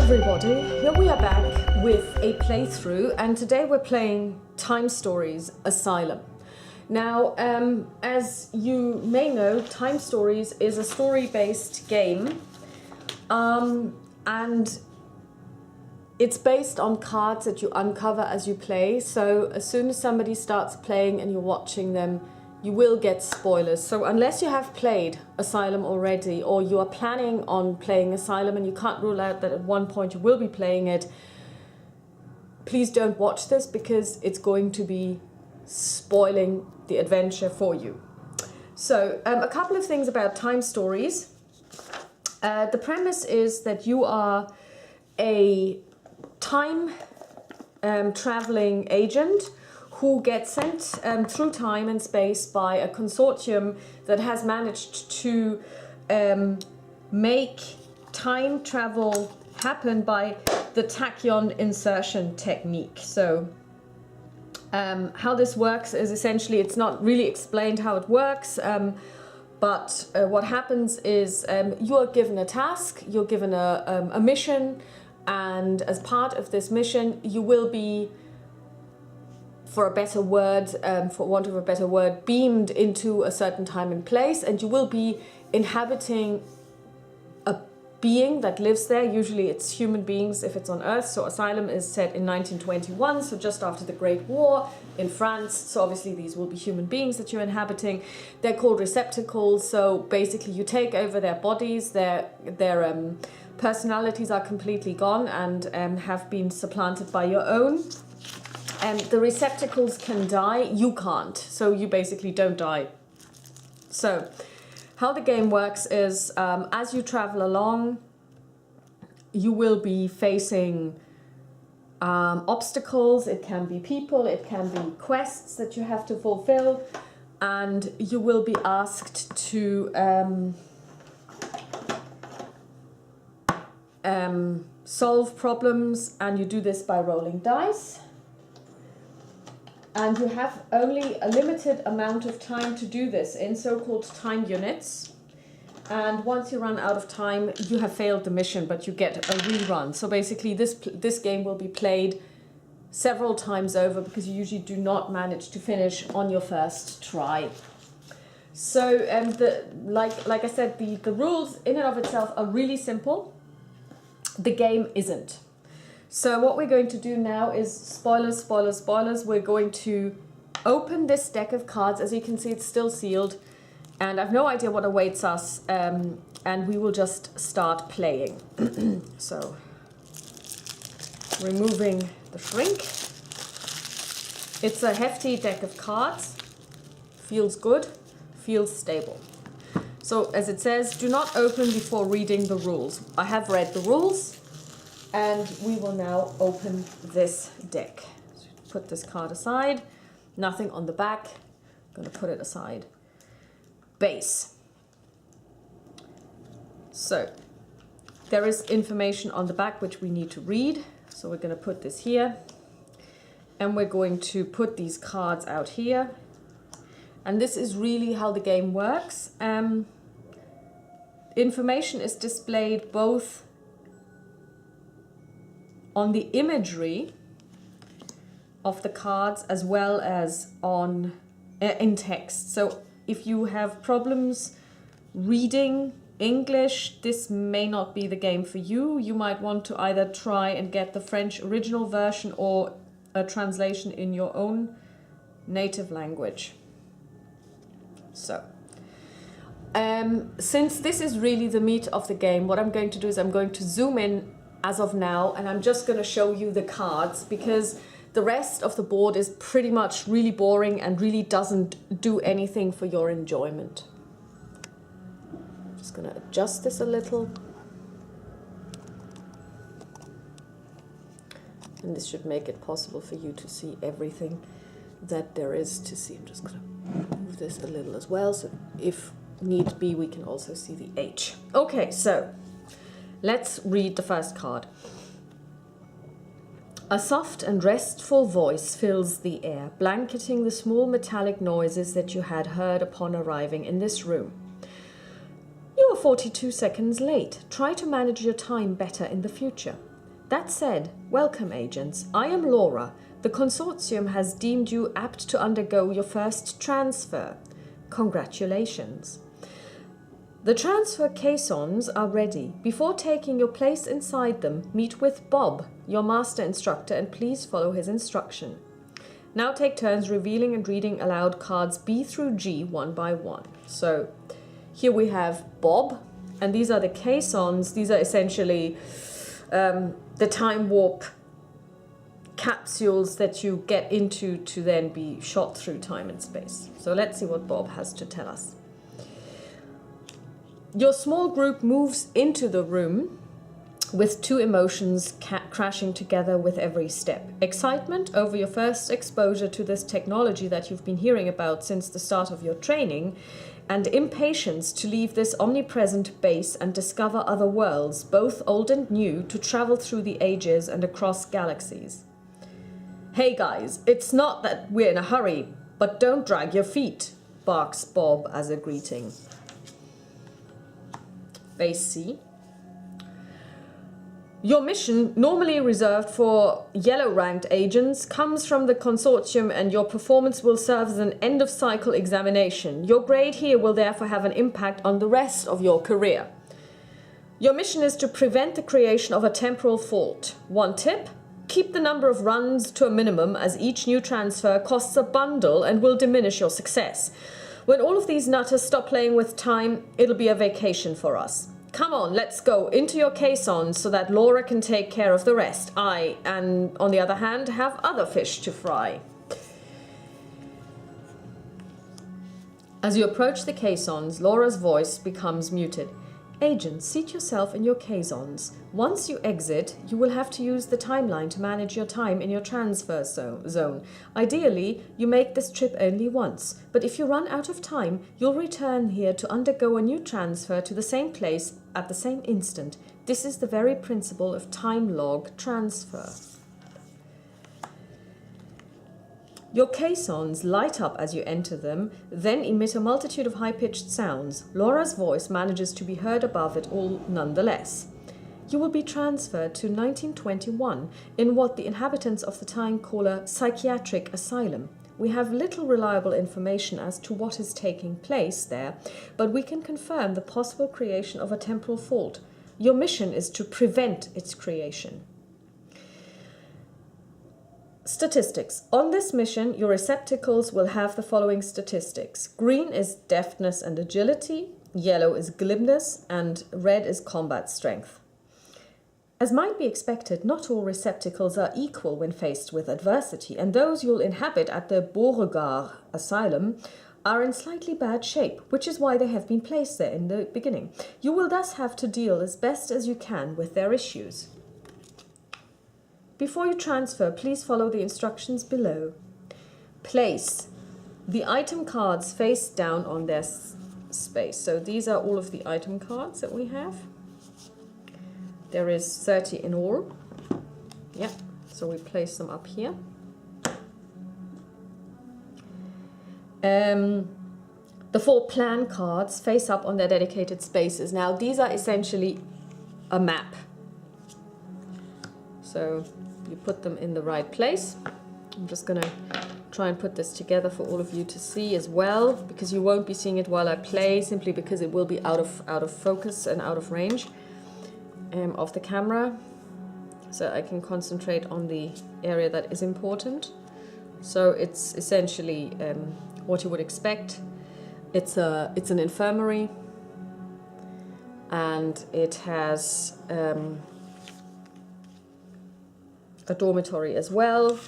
everybody, here we are back with a playthrough, and today we're playing Time Stories Asylum. Now, as you may know, Time Stories is a story-based game, and it's based on cards that you uncover as you play. So as soon as somebody starts playing and you're watching them, you will get spoilers. So unless you have played Asylum already, or you are planning on playing Asylum and you can't rule out that at one point you will be playing it, please don't watch this because it's going to be spoiling the adventure for you. So a couple of things about Time Stories. The premise is that you are a time traveling agent who gets sent through time and space by a consortium that has managed to make time travel happen by the tachyon insertion technique. So how this works is essentially, it's not really explained how it works, but what happens is you are given a task, you're given a mission, and as part of this mission you will be, for a better word, for want of a better word, beamed into a certain time and place, and you will be inhabiting a being that lives there. Usually it's human beings if it's on Earth. So Asylum is set in 1921, so just after the Great War in France. So obviously these will be human beings that you're inhabiting. They're called receptacles. So basically you take over their bodies, their personalities are completely gone and have been supplanted by your own. And the receptacles can die, you can't, so you basically don't die. So how the game works is, as you travel along, you will be facing obstacles. It can be people, it can be quests that you have to fulfill, and you will be asked to solve problems, and you do this by rolling dice. And you have only a limited amount of time to do this in so-called time units. And once you run out of time, you have failed the mission, but you get a rerun. So basically this game will be played several times over because you usually do not manage to finish on your first try. So like I said, the rules in and of itself are really simple. The game isn't. So what we're going to do now is, spoilers, spoilers, spoilers, we're going to open this deck of cards. As you can see, it's still sealed, and I've no idea what awaits us, and we will just start playing. So, removing the shrink. It's a hefty deck of cards, feels good, feels stable. So as it says, do not open before reading the rules. I have read the rules. And we will now open this deck. So put this card aside, nothing on the back, I'm going to put it aside. Base. So there is information on the back which we need to read. So we're going to put this here, and we're going to put these cards out here. And this is really how the game works. Information is displayed both on the imagery of the cards as well as on in text. So if you have problems reading English, this may not be the game for you. You might want to either try and get the French original version or a translation in your own native language. So since this is really the meat of the game, what I'm going to do is I'm going to zoom in as of now, and I'm just going to show you the cards because the rest of the board is pretty much really boring and really doesn't do anything for your enjoyment. Just going to adjust this a little. And this should make it possible for you to see everything that there is to see. I'm just going to move this a little as well, so if need be, we can also see the H. Okay, so let's read the first card. A soft and restful voice fills the air, blanketing the small metallic noises that you had heard upon arriving in this room. You are 42 seconds late. Try to manage your time better in the future. That said, welcome agents. I am Laura. The consortium has deemed you apt to undergo your first transfer. Congratulations. The transfer caissons are ready. Before taking your place inside them, meet with Bob, your master instructor, and please follow his instruction. Now take turns revealing and reading aloud cards B through G one by one. So here we have Bob, and these are the caissons. These are essentially the time warp capsules that you get into to then be shot through time and space. So let's see what Bob has to tell us. Your small group moves into the room with two emotions crashing together with every step. Excitement over your first exposure to this technology that you've been hearing about since the start of your training, and impatience to leave this omnipresent base and discover other worlds, both old and new, to travel through the ages and across galaxies. Hey guys, it's not that we're in a hurry, but don't drag your feet, barks Bob as a greeting. Base C. Your mission, normally reserved for yellow-ranked agents, comes from the consortium, and your performance will serve as an end-of-cycle examination. Your grade here will therefore have an impact on the rest of your career. Your mission is to prevent the creation of a temporal fault. One tip: keep the number of runs to a minimum, as each new transfer costs a bundle and will diminish your success. When all of these nutters stop playing with time, it'll be a vacation for us. Come on, let's go into your caissons so that Laura can take care of the rest. I, and on the other hand, have other fish to fry. As you approach the caissons, Laura's voice becomes muted. Agent, seat yourself in your caissons. Once you exit, you will have to use the timeline to manage your time in your transfer zone. Ideally, you make this trip only once, but if you run out of time, you'll return here to undergo a new transfer to the same place at the same instant. This is the very principle of time log transfer. Your caissons light up as you enter them, then emit a multitude of high-pitched sounds. Laura's voice manages to be heard above it all nonetheless. You will be transferred to 1921 in what the inhabitants of the time call a psychiatric asylum. We have little reliable information as to what is taking place there, but we can confirm the possible creation of a temporal fault. Your mission is to prevent its creation. Statistics. On this mission, your receptacles will have the following statistics. Green is deftness and agility, yellow is glibness, and red is combat strength. As might be expected, not all receptacles are equal when faced with adversity, and those you'll inhabit at the Beauregard Asylum are in slightly bad shape, which is why they have been placed there in the beginning. You will thus have to deal as best as you can with their issues. Before you transfer, please follow the instructions below. Place the item cards face down on their space. So these are all of the item cards that we have. There is 30 in all. Yeah, so we place them up here. The 4 plan cards face up on their dedicated spaces. Now these are essentially a map. So you put them in the right place. I'm just going to try and put this together for all of you to see as well, because you won't be seeing it while I play, simply because it will be out of focus and out of range of the camera. So I can concentrate on the area that is important. So it's essentially what you would expect. It's an infirmary, and it has a dormitory as well.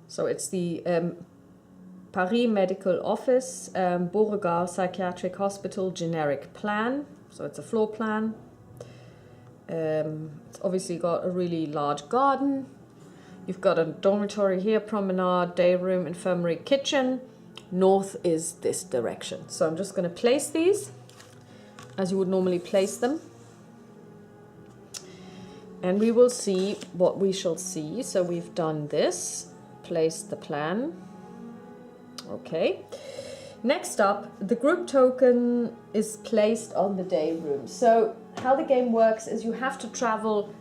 So it's the Paris Medical Office, Beauregard Psychiatric Hospital generic plan. So it's a floor plan. It's obviously got a really large garden. You've got a dormitory here, promenade, day room, infirmary, kitchen. North is this direction. So I'm just going to place these as you would normally place them. And we will see what we shall see. So we've done this, placed the plan. Okay. Next up, the group token is placed on the day room. So how the game works is you have to travel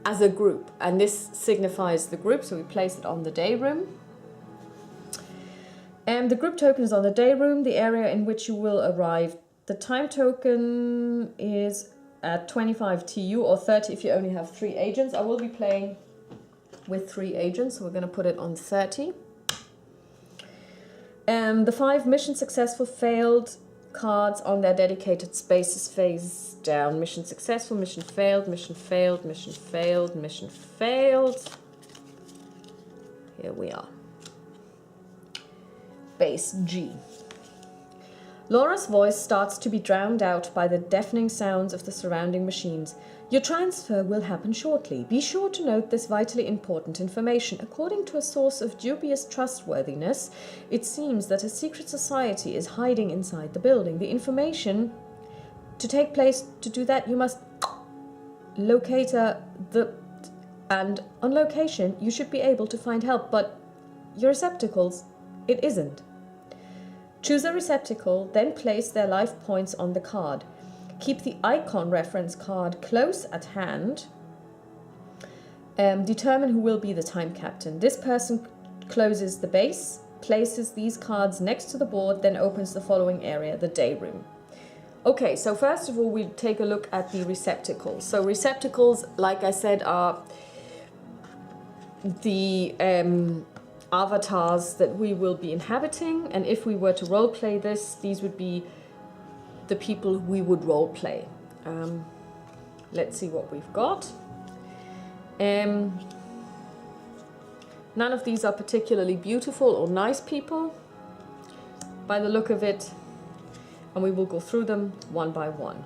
as a group, and this signifies the group, so we place it on the day room. And the group token is on the day room, the area in which you will arrive. The time token is at 25 TU or 30 if you only have 3 agents. I will be playing with 3 agents, so we're going to put it on 30. The 5 mission successful failed cards on their dedicated spaces face down. Mission successful, mission failed, mission failed, mission failed, mission failed. Here we are. Base G. Laura's voice starts to be drowned out by the deafening sounds of the surrounding machines. Your transfer will happen shortly. Be sure to note this vitally important information. According to a source of dubious trustworthiness, it seems that a secret society is hiding inside the building. The information to take place, to do that, you must locate and on location, you should be able to find help, but your receptacles, it isn't. Choose a receptacle, then place their life points on the card. Keep the icon reference card close at hand. Determine who will be the time captain. This person closes the base, places these cards next to the board, then opens the following area, the day room. Okay, so first of all, we take a look at the receptacles. So receptacles, like I said, are the avatars that we will be inhabiting, and if we were to roleplay this, these would be the people we would roleplay. Let's see what we've got. None of these are particularly beautiful or nice people by the look of it, and we will go through them one by one.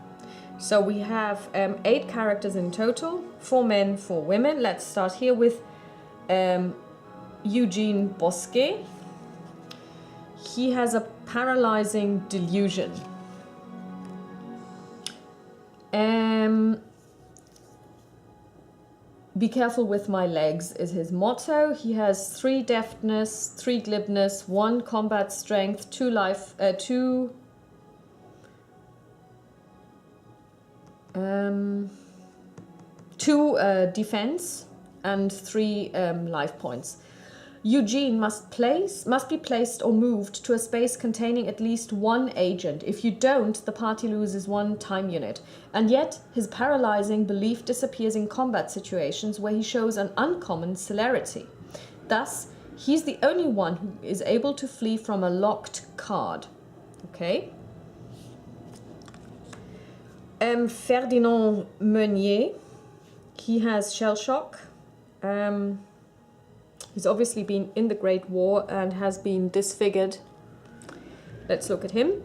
So we have 8 characters in total, 4 men, 4 women. Let's start here with Eugene Bosquet. He has a paralyzing delusion. Be careful with my legs is his motto. He has 3 deftness, 3 glibness, 1 combat strength, 2 life, 2 defense, and 3 life points. Eugene must be placed or moved to a space containing at least 1 agent. If you don't, the party loses 1 time unit. And yet, his paralyzing belief disappears in combat situations where he shows an uncommon celerity. Thus, he's the only one who is able to flee from a locked card. Okay? Ferdinand Meunier, he has shell shock. He's obviously been in the Great War and has been disfigured. Let's look at him.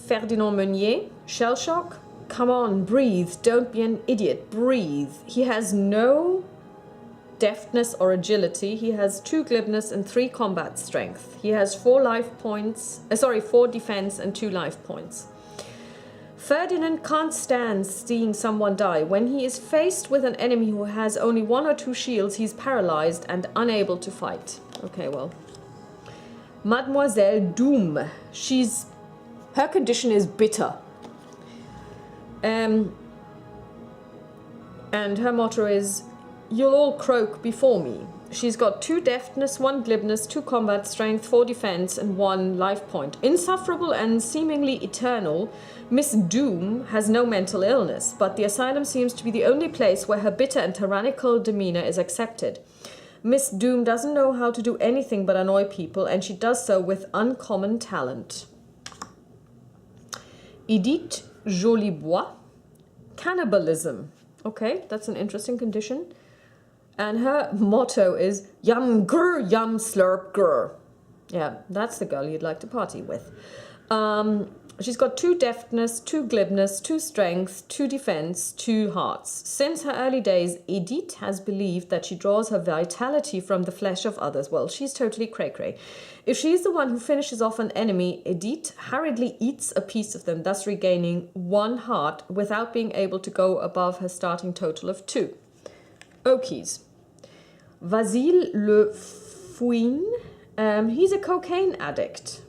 Ferdinand Meunier, shell shock. Come on, breathe. Don't be an idiot. Breathe. He has no deftness or agility. He has 2 glibness and 3 combat strength. He has 4 defense and 2 life points. Ferdinand can't stand seeing someone die. When he is faced with an enemy who has only 1 or 2 shields, he's paralyzed and unable to fight. Okay, well. Mademoiselle Doom. Her condition is bitter. And her motto is, "You'll all croak before me." She's got 2 deftness, 1 glibness, 2 combat strength, 4 defense, and 1 life point. Insufferable and seemingly eternal, Miss Doom has no mental illness, but the asylum seems to be the only place where her bitter and tyrannical demeanor is accepted. Miss Doom doesn't know how to do anything but annoy people, and she does so with uncommon talent. Edith Jolibois, cannibalism. Okay, that's an interesting condition. And her motto is yum grr, yum slurp grr. Yeah, that's the girl you'd like to party with. She's got 2 deftness, 2 glibness, 2 strength, 2 defense, 2 hearts. Since her early days, Edith has believed that she draws her vitality from the flesh of others. Well, she's totally cray-cray. If she's the one who finishes off an enemy, Edith hurriedly eats a piece of them, thus regaining 1 heart without being able to go above her starting total of 2. Okies. Vasile Le Fouin, he's a cocaine addict.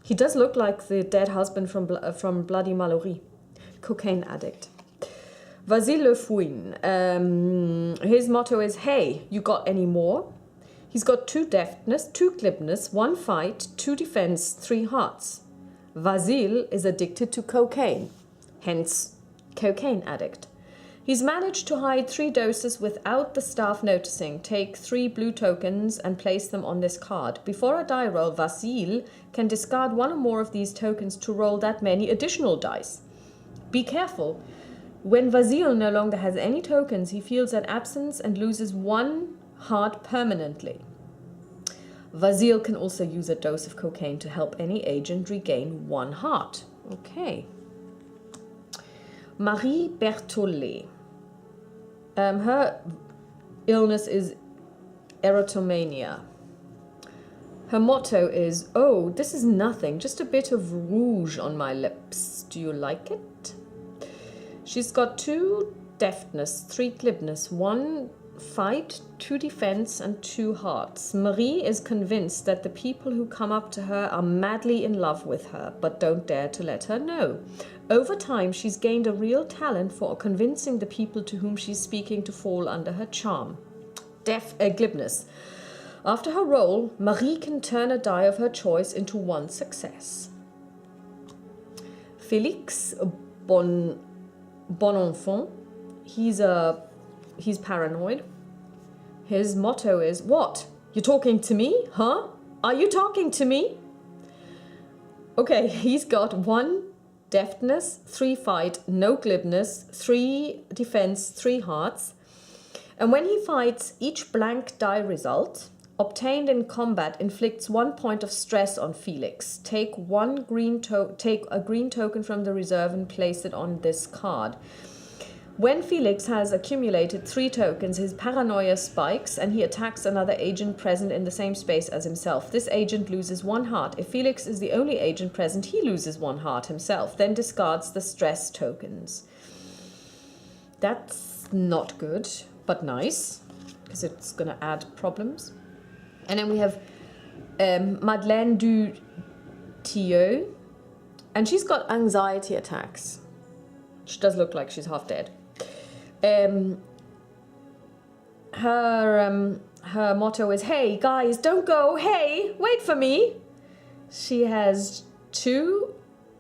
He does look like the dead husband from Bloody Mallory. Cocaine addict. Vasile Le Fouine. His motto is, hey, you got any more? He's got 2 deftness, 2 glibness, 1 fight, 2 defense, 3 hearts. Vasile is addicted to cocaine, hence cocaine addict. He's managed to hide 3 doses without the staff noticing. Take 3 blue tokens and place them on this card. Before a die roll, Vasile can discard 1 or more of these tokens to roll that many additional dice. Be careful. When Vasile no longer has any tokens, he feels an absence and loses 1 heart permanently. Vasile can also use a dose of cocaine to help any agent regain 1 heart. Okay. Marie Berthollet. Her illness is erotomania. Her motto is, oh, this is nothing, just a bit of rouge on my lips. Do you like it? She's got 2 deftness, 3 glibness, 1 fight, 2 defense, and 2 hearts. Marie is convinced that the people who come up to her are madly in love with her, but don't dare to let her know. Over time, she's gained a real talent for convincing the people to whom she's speaking to fall under her charm. Glibness. After her roll, Marie can turn a die of her choice into 1 success. Félix Bonenfant. He's paranoid. His motto is, what? You talking to me? Huh? Are you talking to me? Okay, he's got 1 deftness, 3 fight, no glibness, 3 defense, 3 hearts. And when he fights, each blank die result obtained in combat inflicts 1 point of stress on Felix. Take a green token from the reserve and place it on this card. When Felix has accumulated 3 tokens, his paranoia spikes and he attacks another agent present in the same space as himself. This agent loses 1 heart. If Felix is the only agent present, he loses 1 heart himself, then discards the stress tokens. That's not good, but nice, because it's going to add problems. And then we have Madeleine du Tilleux, and she's got anxiety attacks. She does look like she's half dead. Her motto is, hey guys, don't go, hey, wait for me. She has 2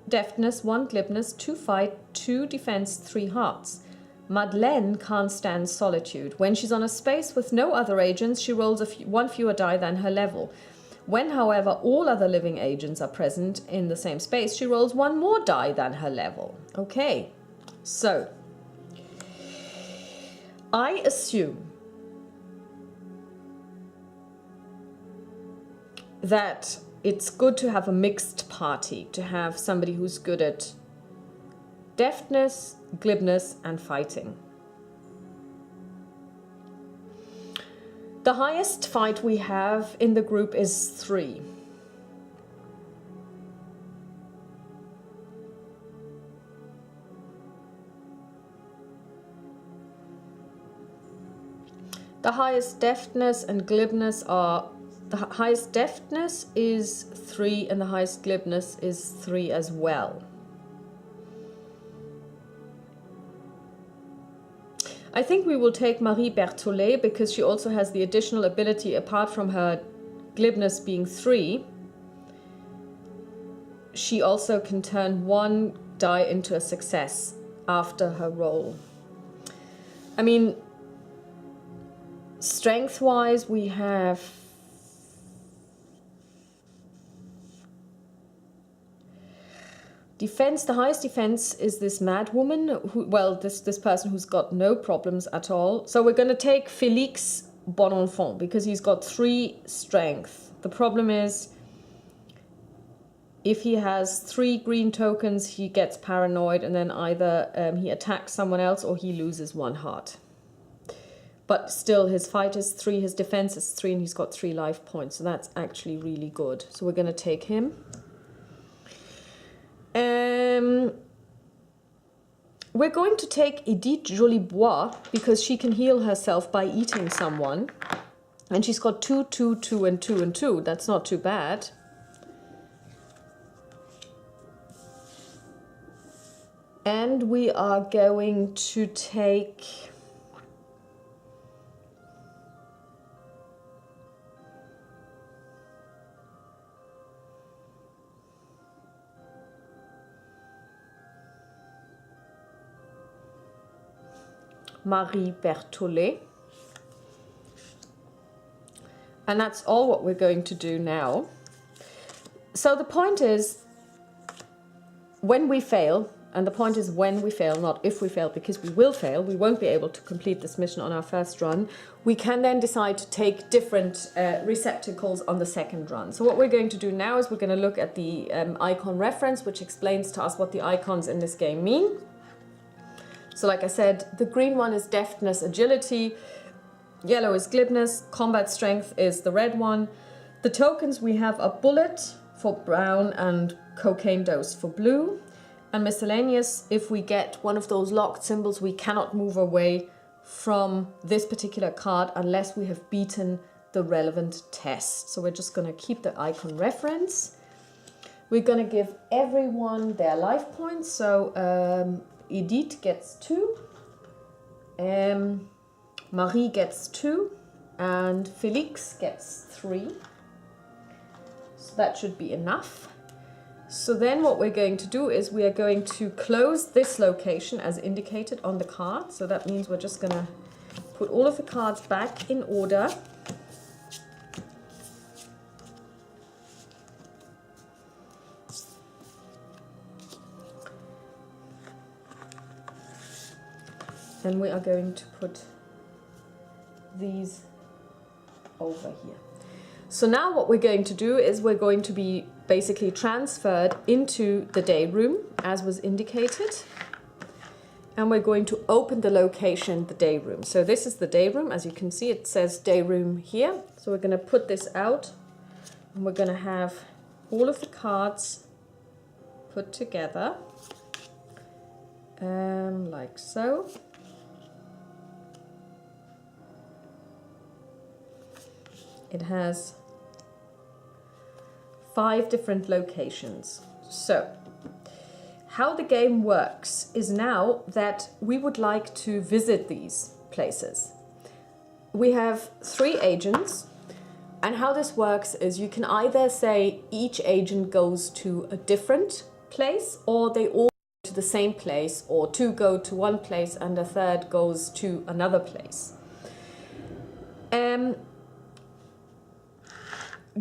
deftness, 1 glibness, 2 fight, 2 defense, 3 hearts. Madeleine can't stand solitude. When she's on a space with no other agents, she rolls 1 fewer die than her level. When, however, all other living agents are present in the same space, she rolls 1 more die than her level. Okay, so I assume that it's good to have a mixed party, to have somebody who's good at deftness, glibness, and fighting. The highest fight we have in the group is 3. The highest deftness and glibness are, the highest deftness is 3 and the highest glibness is 3 as well. I think we will take Marie Berthollet because she also has the additional ability, apart from her glibness being 3, she also can turn 1 die into a success after her roll. I mean, strength-wise, we have defense. The highest defense is this mad woman, this person who's got no problems at all. So we're going to take Félix Bonenfant because he's got 3 strength. The problem is, if he has 3 green tokens, he gets paranoid and then either he attacks someone else or he loses 1 heart. But still, his fight is 3, his defense is 3, and he's got 3 life points. So that's actually really good. So we're going to take him. We're going to take Edith Jolibois because she can heal herself by eating someone. And she's got 2, 2, 2, and 2, and 2. That's not too bad. And we are going to take Marie Berthollet. And that's all what we're going to do now. So the point is, when we fail, and the point is when we fail, not if we fail, because we will fail, we won't be able to complete this mission on our first run, we can then decide to take different receptacles on the second run. So what we're going to do now is we're going to look at the icon reference, which explains to us what the icons in this game mean. So like I said, the green one is deftness, agility, yellow is glibness, combat strength is the red one. The tokens we have are bullet for brown and cocaine dose for blue. And miscellaneous, if we get one of those locked symbols, we cannot move away from this particular card unless we have beaten the relevant test. So we're just going to keep the icon reference. We're going to give everyone their life points. So Edith gets 2, Marie gets 2, and Felix gets 3. So that should be enough. So then what we're going to do is we are going to close this location as indicated on the card. So that means we're just going to put all of the cards back in order. And we are going to put these over here. So now what we're going to do is we're going to be basically transferred into the day room as was indicated. And we're going to open the location, the day room. So this is the day room. As you can see, it says day room here. So we're going to put this out and we're going to have all of the cards put together like so. It has 5 different locations. So how the game works is now that we would like to visit these places. We have 3 agents, and how this works is you can either say each agent goes to a different place, or they all go to the same place, or 2 go to one place and a third goes to another place.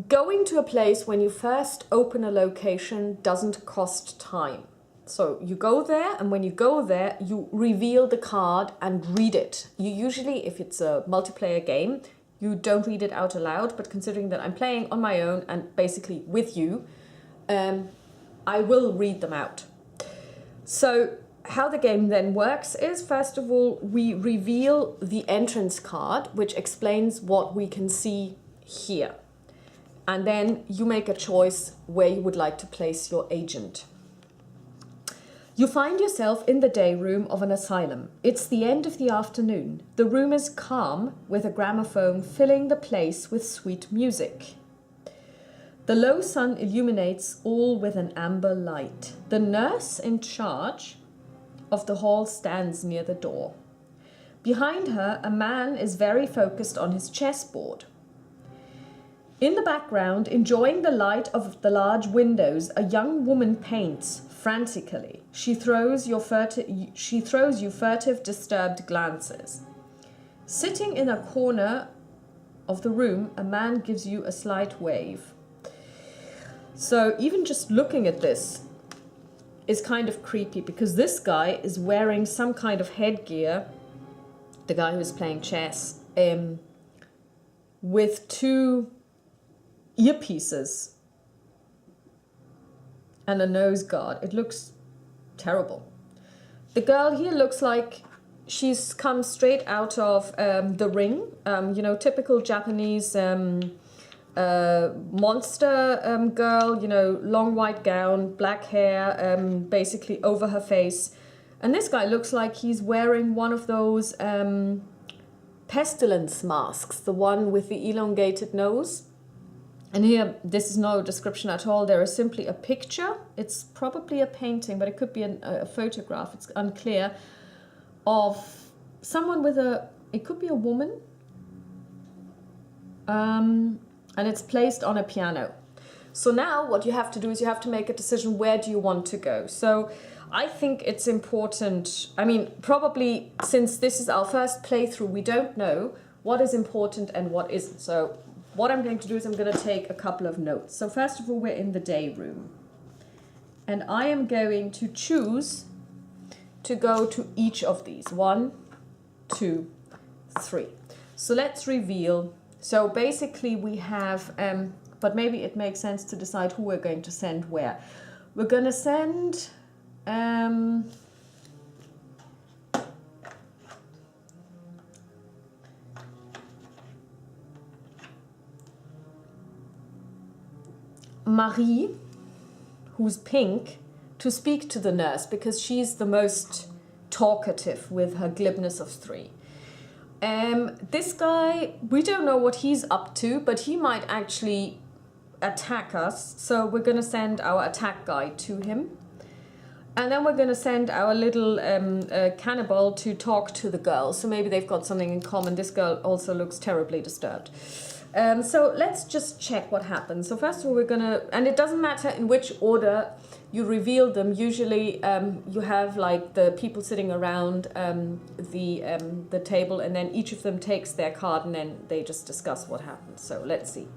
Going to a place when you first open a location doesn't cost time. So you go there, and when you go there, you reveal the card and read it. You usually, if it's a multiplayer game, you don't read it out aloud, but considering that I'm playing on my own and basically with you, I will read them out. So how the game then works is, first of all, we reveal the entrance card, which explains what we can see here. And then you make a choice where you would like to place your agent. You find yourself in the day room of an asylum. It's the end of the afternoon. The room is calm, with a gramophone filling the place with sweet music. The low sun illuminates all with an amber light. The nurse in charge of the hall stands near the door. Behind her, a man is very focused on his chessboard. In the background, enjoying the light of the large windows, a young woman paints frantically. She throws you furtive, disturbed glances. Sitting in a corner of the room, a man gives you a slight wave. So even just looking at this is kind of creepy, because this guy is wearing some kind of headgear, the guy who's playing chess, with 2 earpieces and a nose guard. It looks terrible. The girl here looks like she's come straight out of The Ring, you know, typical Japanese monster girl, you know, long white gown, black hair, basically over her face. And this guy looks like he's wearing one of those pestilence masks, the one with the elongated nose. And here, this is no description at all. There is simply a picture. It's probably a painting, but it could be a photograph. It's unclear. Of someone with a, it could be a woman. And it's placed on a piano. So now what you have to do is you have to make a decision, where do you want to go? So I think it's important, I mean, probably since this is our first playthrough, we don't know what is important and what isn't. So what I'm going to do is I'm going to take a couple of notes. So first of all, we're in the day room. And I am going to choose to go to each of these. 1, 2, 3. So let's reveal. So basically we have, but maybe it makes sense to decide who we're going to send where. We're going to send Marie, who's pink, to speak to the nurse because she's the most talkative with her glibness of 3. This guy, we don't know what he's up to, but he might actually attack us. So we're going to send our attack guy to him. And then we're going to send our little cannibal to talk to the girl. So maybe they've got something in common. This girl also looks terribly disturbed. So let's just check what happens. So first of all, we're going to, and it doesn't matter in which order you reveal them. Usually you have like the people sitting around the table, and then each of them takes their card and then they just discuss what happens. So let's see.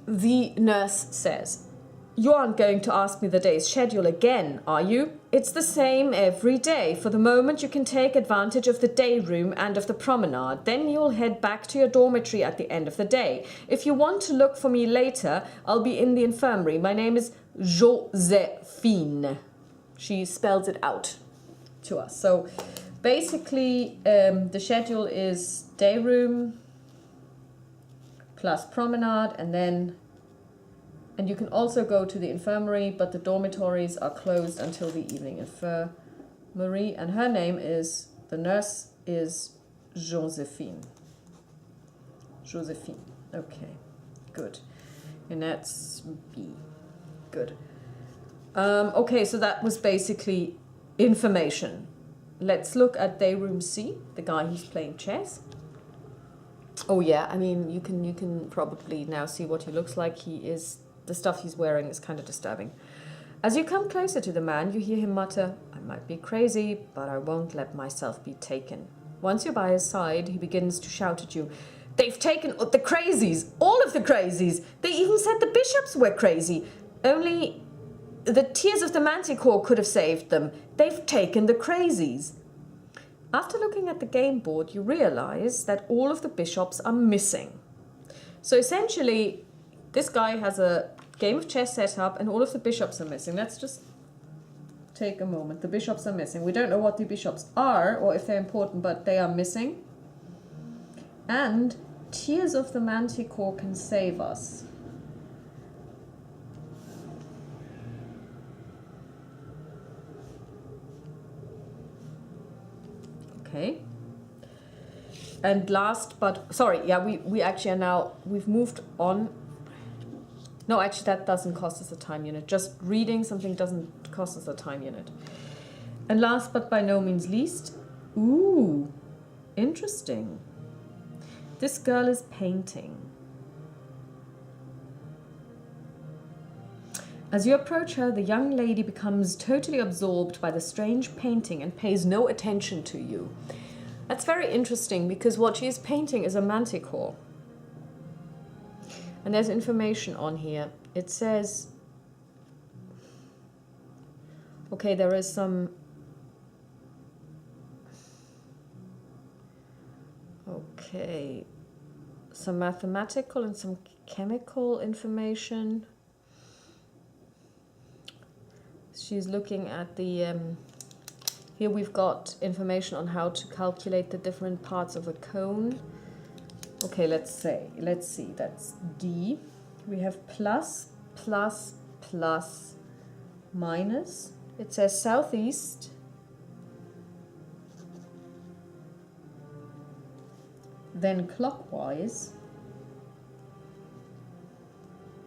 The nurse says, "You aren't going to ask me the day's schedule again, are you? It's the same every day. For the moment, you can take advantage of the day room and of the promenade. Then you'll head back to your dormitory at the end of the day. If you want to look for me later, I'll be in the infirmary. My name is Josephine." She spells it out to us. So basically, the schedule is day room plus promenade, and you can also go to the infirmary, but the dormitories are closed until the evening. Infirmary, and her name is, the nurse is Josephine. Josephine, okay, good. And that's B, good. Okay, so that was basically information. Let's look at day room C, the guy who's playing chess. Oh yeah, I mean, you can probably now see what he looks like. The stuff he's wearing is kind of disturbing. As you come closer to the man, you hear him mutter, "I might be crazy, but I won't let myself be taken." Once you're by his side, he begins to shout at you, "They've taken the crazies, all of the crazies. They even said the bishops were crazy. Only the tears of the manticore could have saved them. They've taken the crazies." After looking at the game board, you realize that all of the bishops are missing. So essentially, this guy has a game of chess set up and all of the bishops are missing. Let's just take a moment. The bishops are missing. We don't know what the bishops are or if they're important, but they are missing. And tears of the manticore can save us. Okay. And last but, sorry, yeah, we actually are now, we've moved on. No, actually that doesn't cost us a time unit. Just reading something doesn't cost us a time unit. And last but by no means least, ooh, interesting. This girl is painting. As you approach her, the young lady becomes totally absorbed by the strange painting and pays no attention to you. That's very interesting because what she is painting is a manticore. And there's information on here. It says, okay, there is some, okay, some mathematical and some chemical information. She's looking at the, here we've got information on how to calculate the different parts of a cone. Okay, let's see, that's D. We have plus, plus, plus, minus. It says southeast. then clockwise.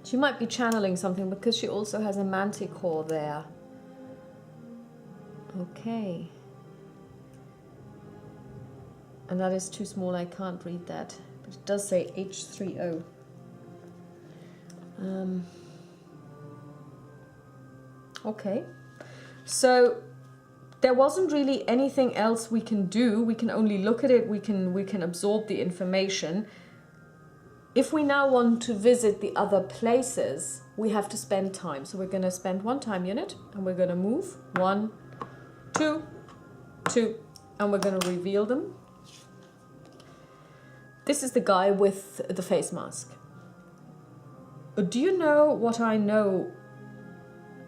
She might be channeling something because she also has a manticore there. Okay. And that is too small, I can't read that. But it does say H30. Okay. So there wasn't really anything else we can do. We can only look at it, we can absorb the information. If we now want to visit the other places, we have to spend time. So we're going to spend 1 time unit and we're going to move 1, 2, 2, and we're going to reveal them. This is the guy with the face mask. Do you know what I know?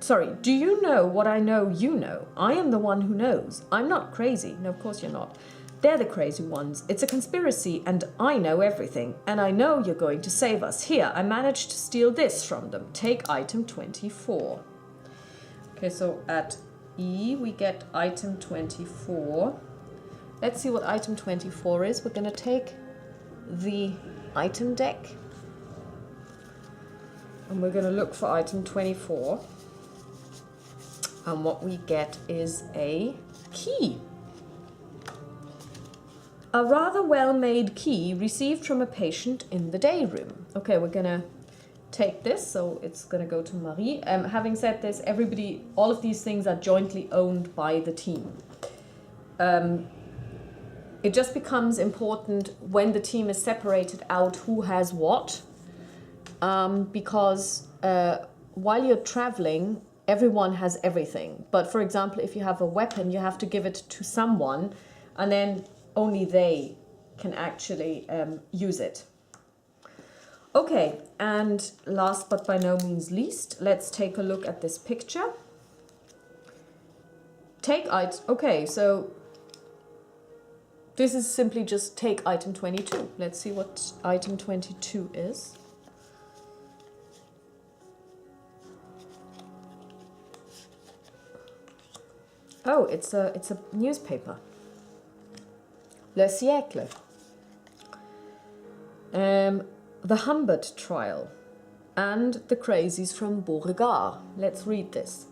Sorry, do you know what I know you know? I am the one who knows. I'm not crazy. No, of course you're not. They're the crazy ones. It's a conspiracy and I know everything. And I know you're going to save us. Here, I managed to steal this from them. Take item 24. Okay, so at E we get item 24. Let's see what item 24 is. We're going to take the item deck. And we're going to look for item 24. And what we get is a key. A rather well-made key received from a patient in the day room. Okay, we're gonna take this, so it's gonna go to Marie. Having said this, everybody, all of these things are jointly owned by the team. It just becomes important when the team is separated out who has what, because while you're traveling, everyone has everything. But for example, if you have a weapon, you have to give it to someone, and then only they can actually use it. Okay, and last but by no means least, let's take a look at this picture. Okay, so this is simply just take item 22. Let's see what item 22 is. Oh, it's a newspaper. Le siècle. The Humbert trial and the crazies from Beauregard. Let's read this.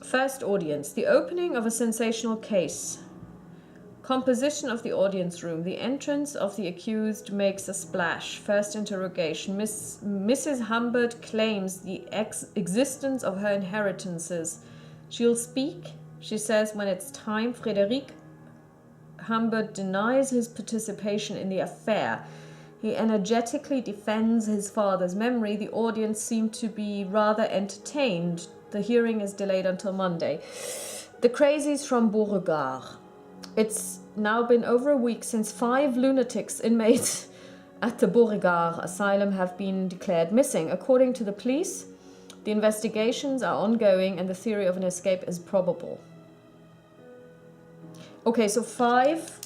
First audience. The opening of a sensational case. Composition of the audience room. The entrance of the accused makes a splash. First interrogation. Mrs. Humbert claims the existence of her inheritances. She'll speak, she says, when it's time. Frédéric Humbert denies his participation in the affair. He energetically defends his father's memory. The audience seemed to be rather entertained. The hearing is delayed until Monday. The crazies from Beauregard. It's now been over a week since 5 lunatics inmates at the Beauregard Asylum have been declared missing. According to the police, the investigations are ongoing and the theory of an escape is probable. Okay, so 5.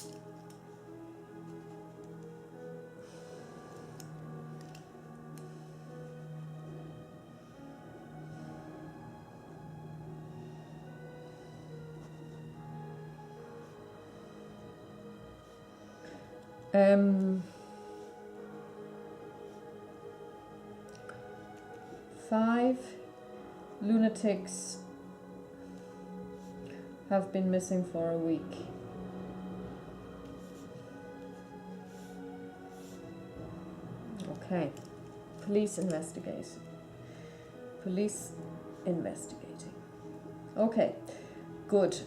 Five lunatics have been missing for a week. Okay. Police investigating. Police investigating. Okay. Good.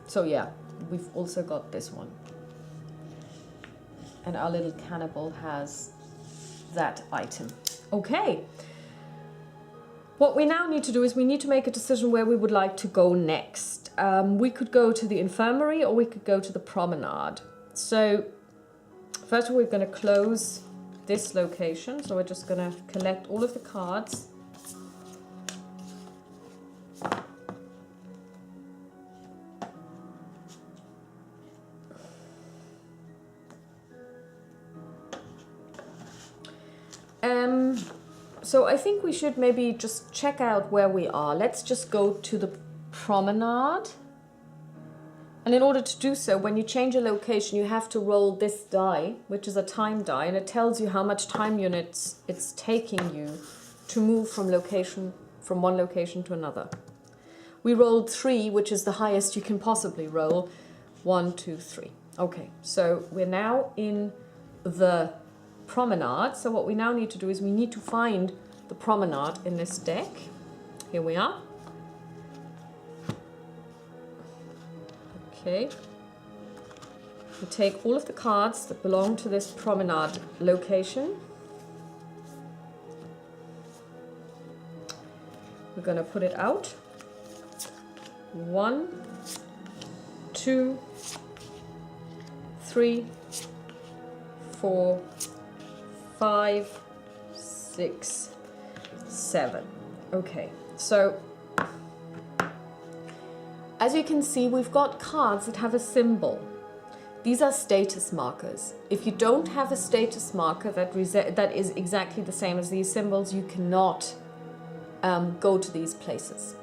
So yeah, we've also got this one. And our little cannibal has that item. Okay. What we now need to do is we need to make a decision where we would like to go next. We could go to the infirmary or we could go to the promenade. So first of all, we're going to close this location. So we're just going to collect all of the cards. So I think we should maybe just check out where we are. Let's just go to the promenade. And in order to do so, when you change a location, you have to roll this die, which is a time die, and it tells you how much time units it's taking you to move from one location to another. We rolled 3, which is the highest you can possibly roll. 1, 2, 3. Okay, so we're now in the Promenade. So what we now need to do is we need to find the Promenade in this deck. Here we are. Okay. We take all of the cards that belong to this Promenade location. We're going to put it out. 1, 2, 3, 4, 5, 6, 7. Okay, so as you can see, we've got cards that have a symbol. These are status markers. If you don't have a status marker that is exactly the same as these symbols, you cannot go to these places.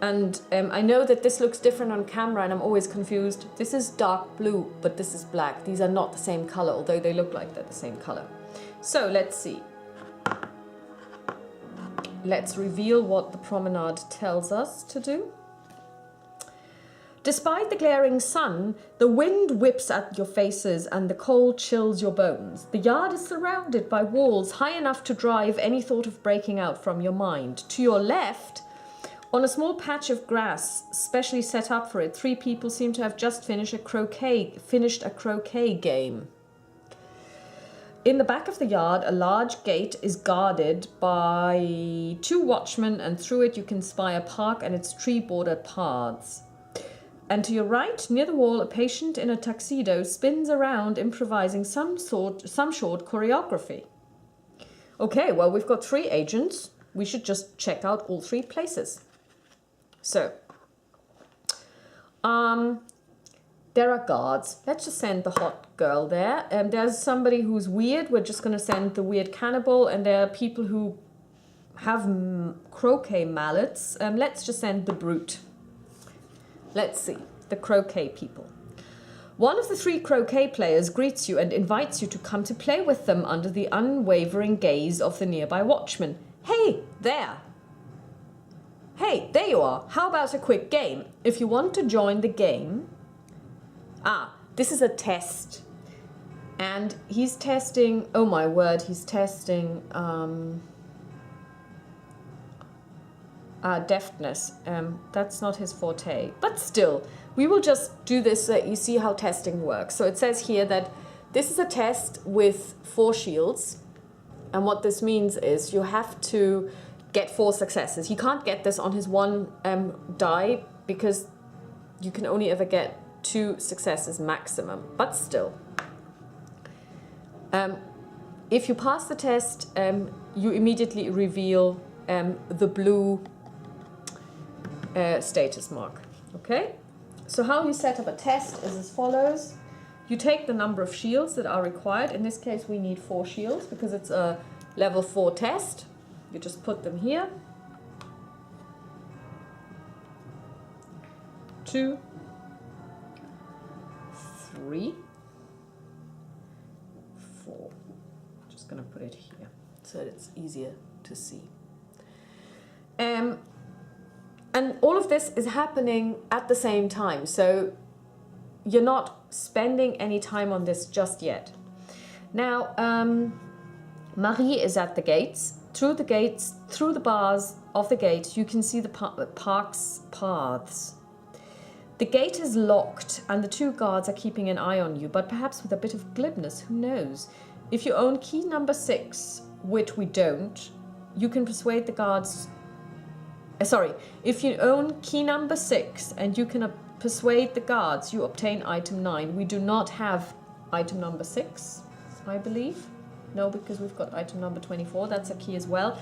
And I know that this looks different on camera and I'm always confused. This is dark blue, but this is black. These are not the same color, although they look like they're the same color. So let's see. Let's reveal what the Promenade tells us to do. Despite the glaring sun, the wind whips at your faces and the cold chills your bones. The yard is surrounded by walls high enough to drive any thought of breaking out from your mind. To your left, on a small patch of grass specially set up for it, 3 people seem to have just finished a croquet game. In the back of the yard, a large gate is guarded by 2 watchmen, and through it you can spy a park and its tree-bordered paths. And to your right, near the wall, a patient in a tuxedo spins around, improvising some short choreography. Okay, well, we've got 3 agents. We should just check out all 3 places. So, there are guards. Let's just send the hot girl there. There's somebody who's weird. We're just going to send the weird cannibal. And there are people who have croquet mallets. Let's just send the brute. Let's see, the croquet people. One of the 3 croquet players greets you and invites you to come to play with them under the unwavering gaze of the nearby watchman. Hey, there! Hey, there you are. How about a quick game? If you want to join the game... this is a test. And he's testing... Oh my word, he's testing... deftness. That's not his forte. But still, we will just do this so that you see how testing works. So it says here that this is a test with 4 shields. And what this means is you have to get 4 successes. He can't get this on his 1 die because you can only ever get 2 successes maximum. But still. If you pass the test, you immediately reveal the blue status mark. Okay? So how you set up a test is as follows. You take the number of shields that are required. In this case, we need 4 shields because it's a level 4 test. You just put them here. 2, 3, 4. Just going to put it here so that it's easier to see. And all of this is happening at the same time. So you're not spending any time on this just yet. Now, Marie is at the gates. Through the bars of the gate, you can see the park's paths. The gate is locked and the 2 guards are keeping an eye on you, but perhaps with a bit of glibness, who knows? If you own key number 6, which we don't, you can persuade the guards... if you own key number 6 and you can persuade the guards, you obtain item 9. We do not have item number 6, I believe. No, because we've got item number 24. That's a key as well.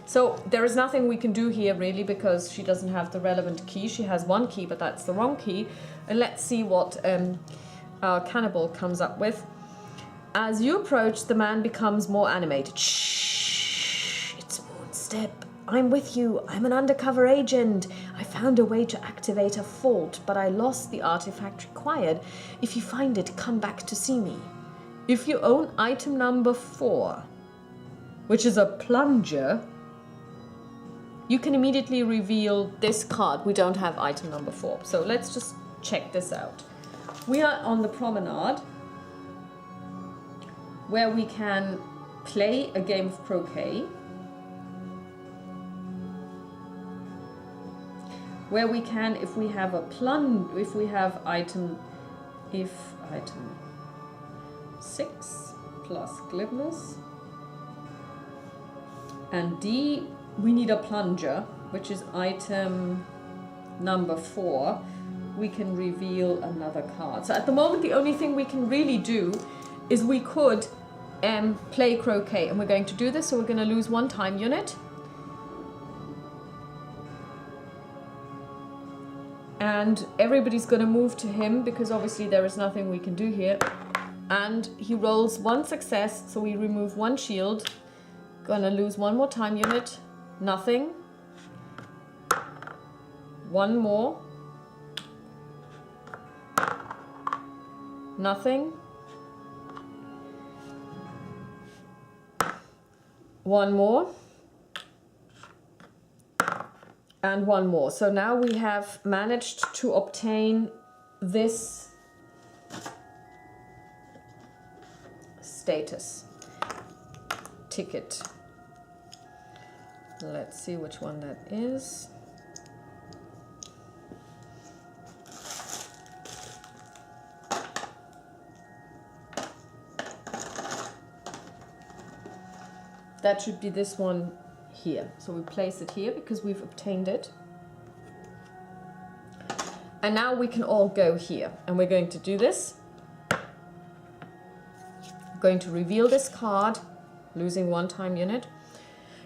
So there is nothing we can do here really because she doesn't have the relevant key. She has 1 key, but that's the wrong key. And let's see what our cannibal comes up with. As you approach, the man becomes more animated. Shh, it's Moonstep. I'm with you. I'm an undercover agent. I found a way to activate a fault, but I lost the artifact required. If you find it, come back to see me. If you own item number 4, which is a plunger, you can immediately reveal this card. We don't have item number 4. So let's just check this out. We are on the Promenade, where we can play a game of croquet, where we can, if we have item 6 plus glibness, and D, we need a plunger, which is item number 4, we can reveal another card. So at the moment, the only thing we can really do is we could play croquet, and we're going to do this, so we're going to lose 1 time unit. And everybody's going to move to him, because obviously there is nothing we can do here. And he rolls 1 success, so we remove 1 shield. Gonna lose 1 more time unit. Nothing. 1 more. Nothing. 1 more. And 1 more. So now we have managed to obtain this status ticket. Let's see which one that is. That should be this one here. So we place it here because we've obtained it. And now we can all go here. And we're going to do this. I'm going to reveal this card, losing 1 time unit.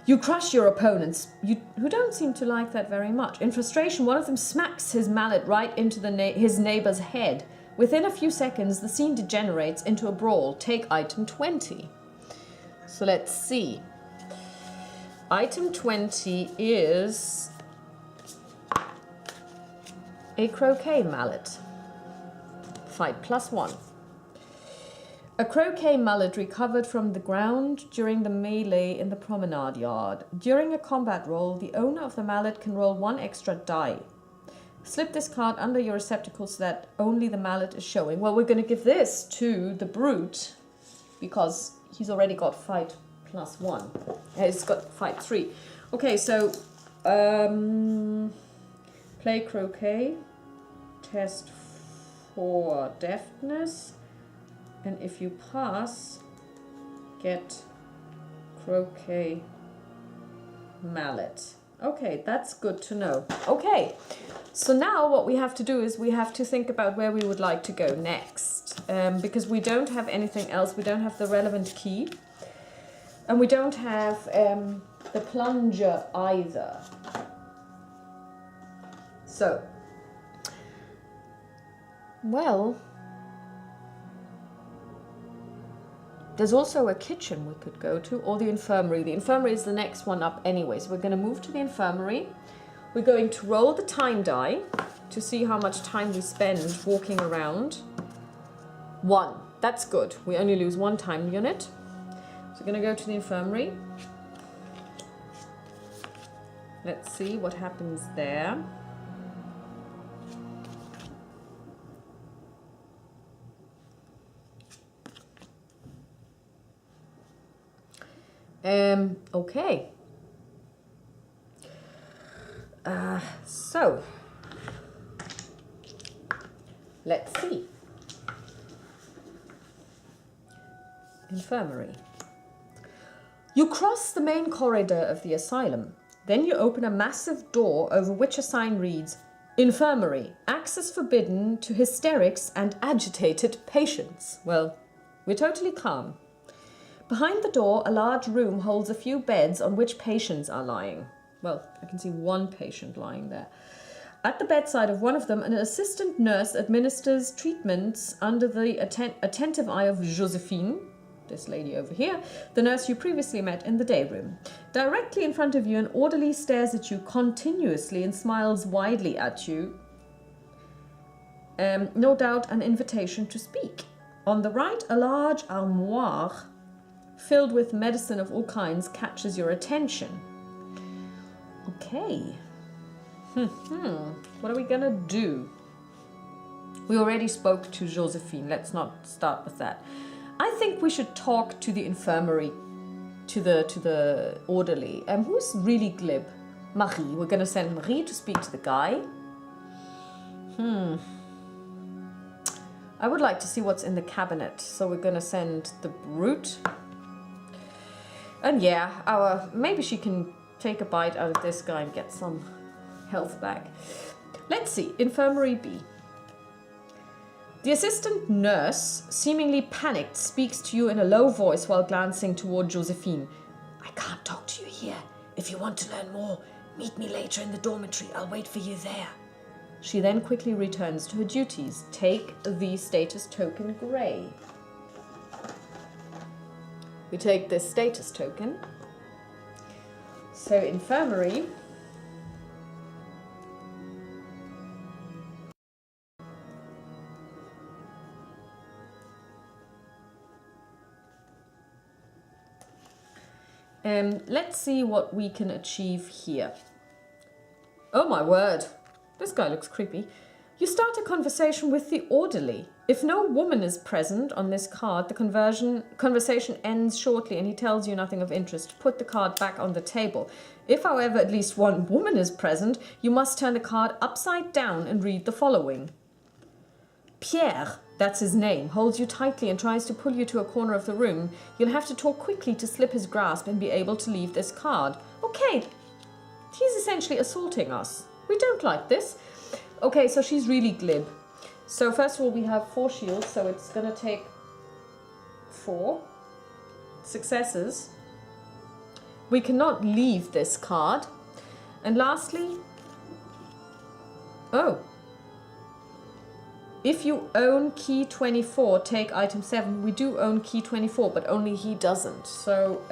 You crush your opponents, who don't seem to like that very much. In frustration, one of them smacks his mallet right into his neighbor's head. Within a few seconds, the scene degenerates into a brawl. Take item 20. So let's see. Item 20 is a croquet mallet. Fight +1. A croquet mallet recovered from the ground during the melee in the promenade yard. During a combat roll, the owner of the mallet can roll 1 extra die. Slip this card under your receptacle so that only the mallet is showing. Well, we're going to give this to the brute because he's already got fight +1. He's got fight 3. Okay, so play croquet, test for deftness, and if you pass, get croquet mallet. Okay, that's good to know. Okay, so now what we have to do is we have to think about where we would like to go next, because we don't have anything else. We don't have the relevant key, and we don't have the plunger either. So, well, there's also a kitchen we could go to, or the infirmary. The infirmary is the next one up anyway, so we're going to move to the infirmary. We're going to roll the time die to see how much time we spend walking around. 1. That's good. We only lose 1 time unit. So we're going to go to the infirmary. Let's see what happens there. Okay. So, let's see. Infirmary. You cross the main corridor of the asylum. Then you open a massive door over which a sign reads, Infirmary, access forbidden to hysterics and agitated patients. Well, we're totally calm. Behind the door, a large room holds a few beds on which patients are lying. Well, I can see 1 patient lying there. At the bedside of one of them, an assistant nurse administers treatments under the attentive eye of Josephine. this lady over here, the nurse you previously met in the day room. Directly in front of you, an orderly stares at you continuously and smiles widely at you. No doubt an invitation to speak. On the right, a large armoire filled with medicine of all kinds catches your attention. Okay. What are we gonna do? We already spoke to Josephine. Let's not start with that. I think we should talk to the infirmary, to the orderly. Who's really glib? Marie. We're gonna send Marie to speak to the guy. I would like to see what's in the cabinet, so we're gonna send the brute. And yeah, maybe she can take a bite out of this guy and get some health back. Let's see, Infirmary B. The assistant nurse, seemingly panicked, speaks to you in a low voice while glancing toward Josephine. I can't talk to you here. If you want to learn more, meet me later in the dormitory. I'll wait for you there. She then quickly returns to her duties. Take the status token grey. We take this status token. So infirmary. Let's see what we can achieve here. Oh my word, this guy looks creepy. You start a conversation with the orderly. If no woman is present on this card, the conversation ends shortly and he tells you nothing of interest. Put the card back on the table. If, however, at least one woman is present, you must turn the card upside down and read the following. Pierre, that's his name, holds you tightly and tries to pull you to a corner of the room. You'll have to talk quickly to slip his grasp and be able to leave this card. Okay, he's essentially assaulting us. We don't like this. Okay, so she's really glib. So first of all, we have 4 shields, so it's going to take 4 successes. We cannot leave this card. And lastly, if you own key 24, take item 7. We do own key 24, but only he doesn't. So,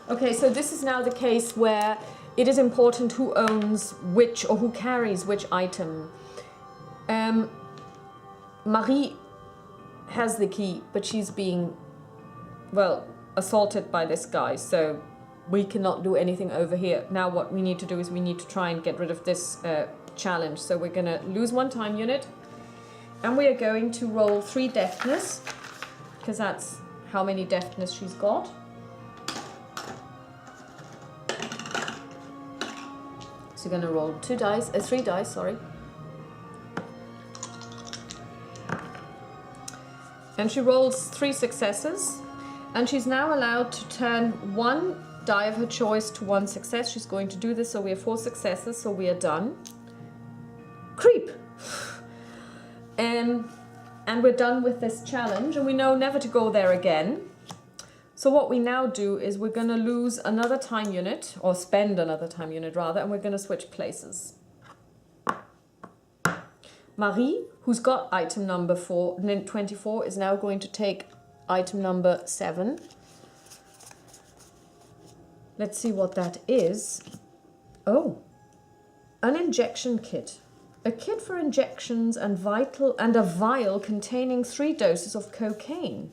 okay, so this is now the case where it is important who owns which or who carries which item. Marie has the key, but she's being, well, assaulted by this guy, so we cannot do anything over here. Now what we need to do is we need to try and get rid of this challenge. So we're going to lose 1 time unit, and we are going to roll 3 deftness, because that's how many deftness she's got. So we're going to roll 3 dice, sorry. And she rolls 3 successes, and she's now allowed to turn 1 die of her choice to 1 success. She's going to do this, so we have 4 successes, so we are done. Creep! And we're done with this challenge, and we know never to go there again. So what we now do is we're going to lose another time unit, or spend another time unit rather, and we're going to switch places. Marie, who's got item number 24, is now going to take item number 7. Let's see what that is. Oh, an injection kit. A kit for injections and a vial containing 3 doses of cocaine.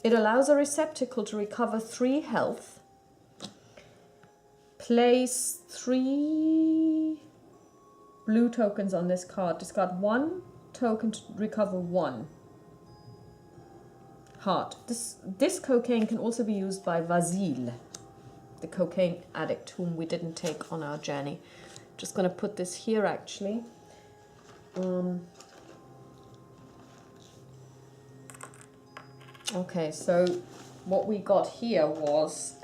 It allows a receptacle to recover 3 health. Place 3 blue tokens on this card. Discard 1 token to recover 1 heart. This cocaine can also be used by Vasile, the cocaine addict whom we didn't take on our journey. Just going to put this here actually. Okay, so what we got here was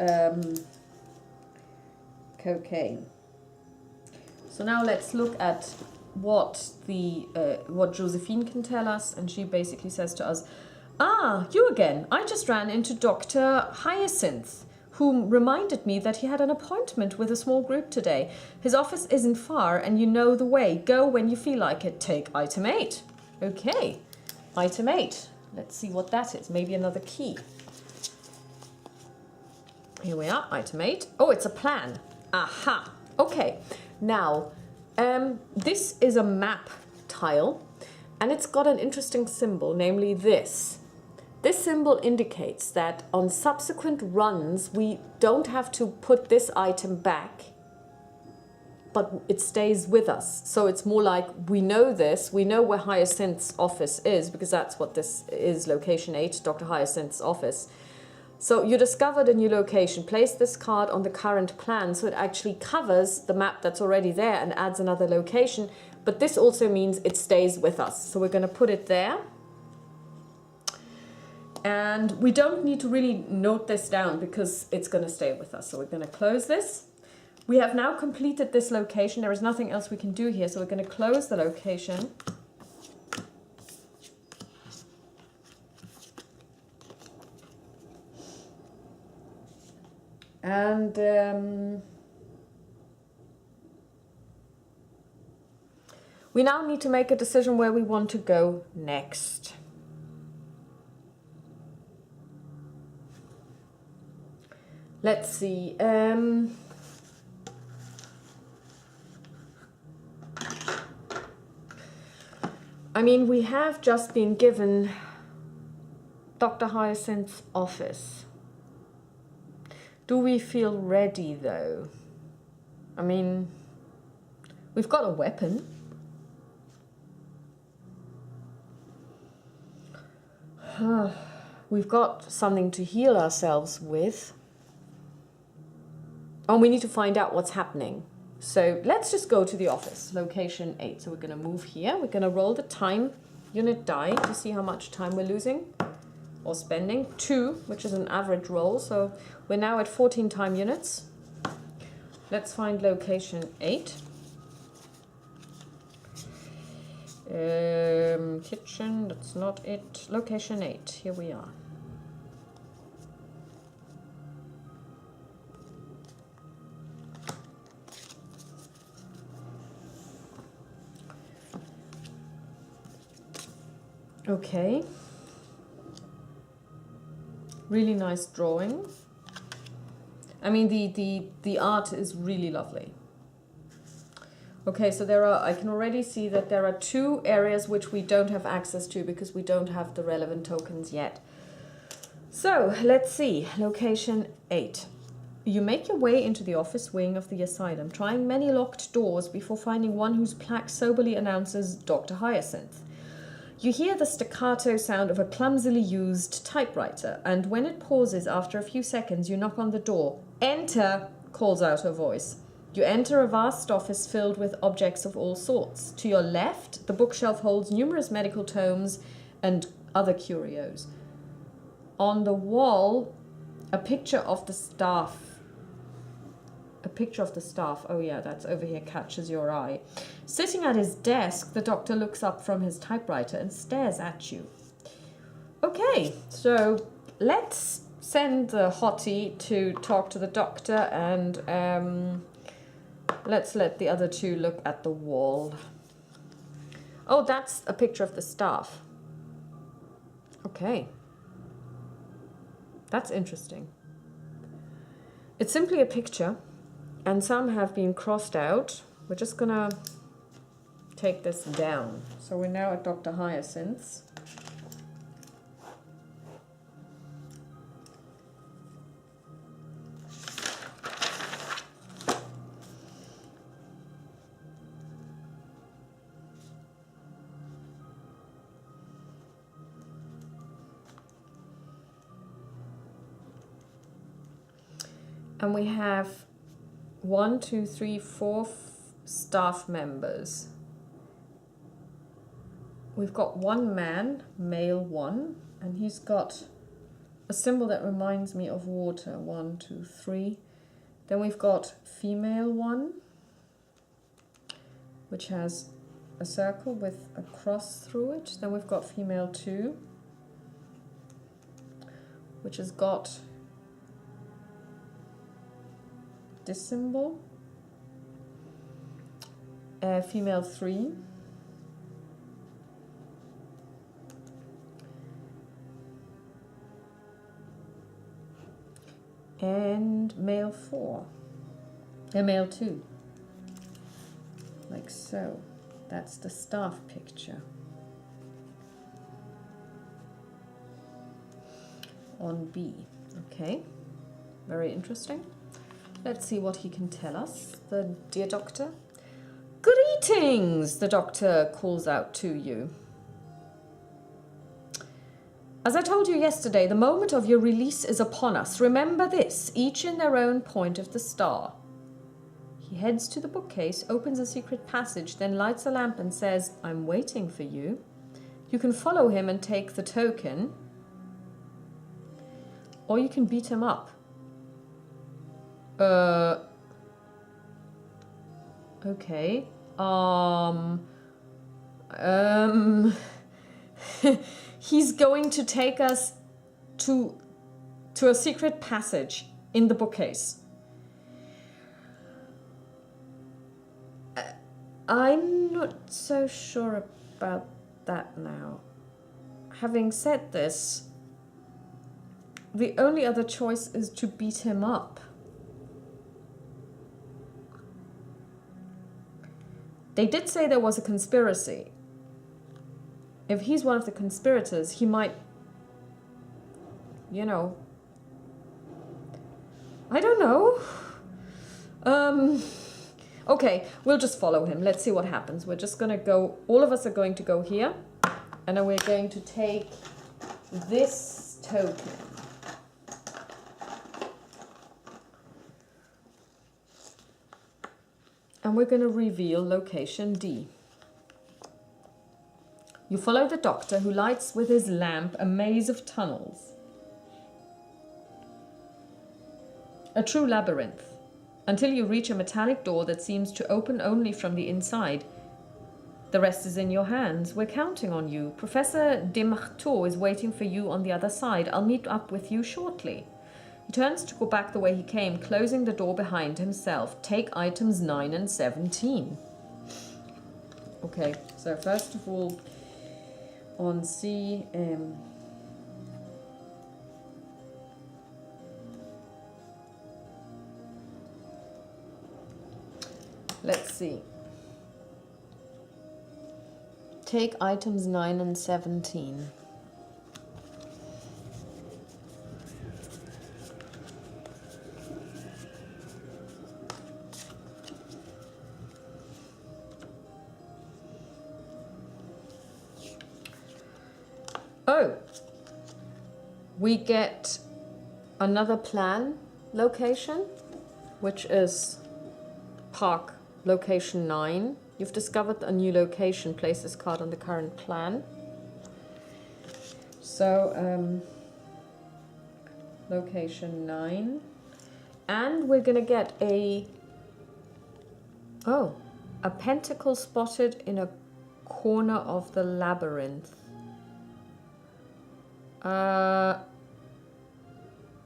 cocaine. So now let's look at what Josephine can tell us, and she basically says to us, Ah, you again. I just ran into Dr. Hyacinth, who reminded me that he had an appointment with a small group today. His office isn't far and you know the way. Go when you feel like it. Take item 8. Okay, item 8. Let's see what that is. Maybe another key. Here we are, item 8. Oh, it's a plan. Aha. Okay, now this is a map tile and it's got an interesting symbol, namely this. This symbol indicates that on subsequent runs, we don't have to put this item back, but it stays with us. So it's more like we know this, we know where Hyacinth's office is, because that's what this is, location 8, Dr. Hyacinth's office. So you discovered a new location, place this card on the current plan, so it actually covers the map that's already there and adds another location, but this also means it stays with us. So we're going to put it there. And we don't need to really note this down because it's going to stay with us. So we're going to close this. We have now completed this location. There is nothing else we can do here. So we're going to close the location. And we now need to make a decision where we want to go next. Let's see. I mean, we have just been given Dr. Hyacinth's office. Do we feel ready, though? I mean, we've got a weapon. We've got something to heal ourselves with. And we need to find out what's happening. So let's just go to the office, location 8. So we're going to move here. We're going to roll the time unit die to see how much time we're losing or spending. 2, which is an average roll. So we're now at 14 time units. Let's find location 8. Kitchen, that's not it. Location 8, here we are. Okay, really nice drawing. I mean, the art is really lovely. Okay, so I can already see that there are 2 areas which we don't have access to because we don't have the relevant tokens yet. So let's see, location 8. You make your way into the office wing of the asylum, trying many locked doors before finding one whose plaque soberly announces Dr. Hyacinth. You hear the staccato sound of a clumsily used typewriter, and when it pauses after a few seconds, you knock on the door. "Enter," calls out a voice. You enter a vast office filled with objects of all sorts. To your left, the bookshelf holds numerous medical tomes and other curios. On the wall, a picture of the staff. Oh yeah, that's over here, catches your eye. Sitting at his desk, the doctor looks up from his typewriter and stares at you. Okay, so let's send the hottie to talk to the doctor, and let's let the other 2 look at the wall. Oh, that's a picture of the staff. Okay. That's interesting. It's simply a picture, and some have been crossed out. We're just gonna take this down. So we're now at Dr. Hyacinth's. And we have 1, 2, 3, 4 staff members. We've got 1 man, male 1, and he's got a symbol that reminds me of water. 1, 2, 3. Then we've got female 1, which has a circle with a cross through it. Then we've got female 2. which has got this symbol, female 3, and male 4, and male 2, like so. That's the staff picture. On B. Okay, very interesting. Let's see what he can tell us, the dear doctor. Greetings, the doctor calls out to you. As I told you yesterday, the moment of your release is upon us. Remember this, each in their own point of the star. He heads to the bookcase, opens a secret passage, then lights a lamp and says, I'm waiting for you. You can follow him and take the token, or you can beat him up. Okay. He's going to take us to a secret passage in the bookcase. I'm not so sure about that now. Having said this, the only other choice is to beat him up. They did say there was a conspiracy. If he's one of the conspirators, he might, you know, I don't know. Okay, we'll just follow him. Let's see what happens. We're just gonna go, all of us are going to go here, and then we're going to take this token. And we're gonna reveal location D. You follow the doctor, who lights with his lamp a maze of tunnels. A true labyrinth, until you reach a metallic door that seems to open only from the inside. The rest is in your hands. We're counting on you. Professor de Marteau is waiting for you on the other side. I'll meet up with you shortly. He turns to go back the way he came, closing the door behind himself. Take items 9 and 17. Okay, so first of all, on C, let's see. Take items 9 and 17. Oh, we get another plan location, which is Park location 9. You've discovered a new location. Place this card on the current plan. So, location 9. And we're going to get a pentacle spotted in a corner of the labyrinth.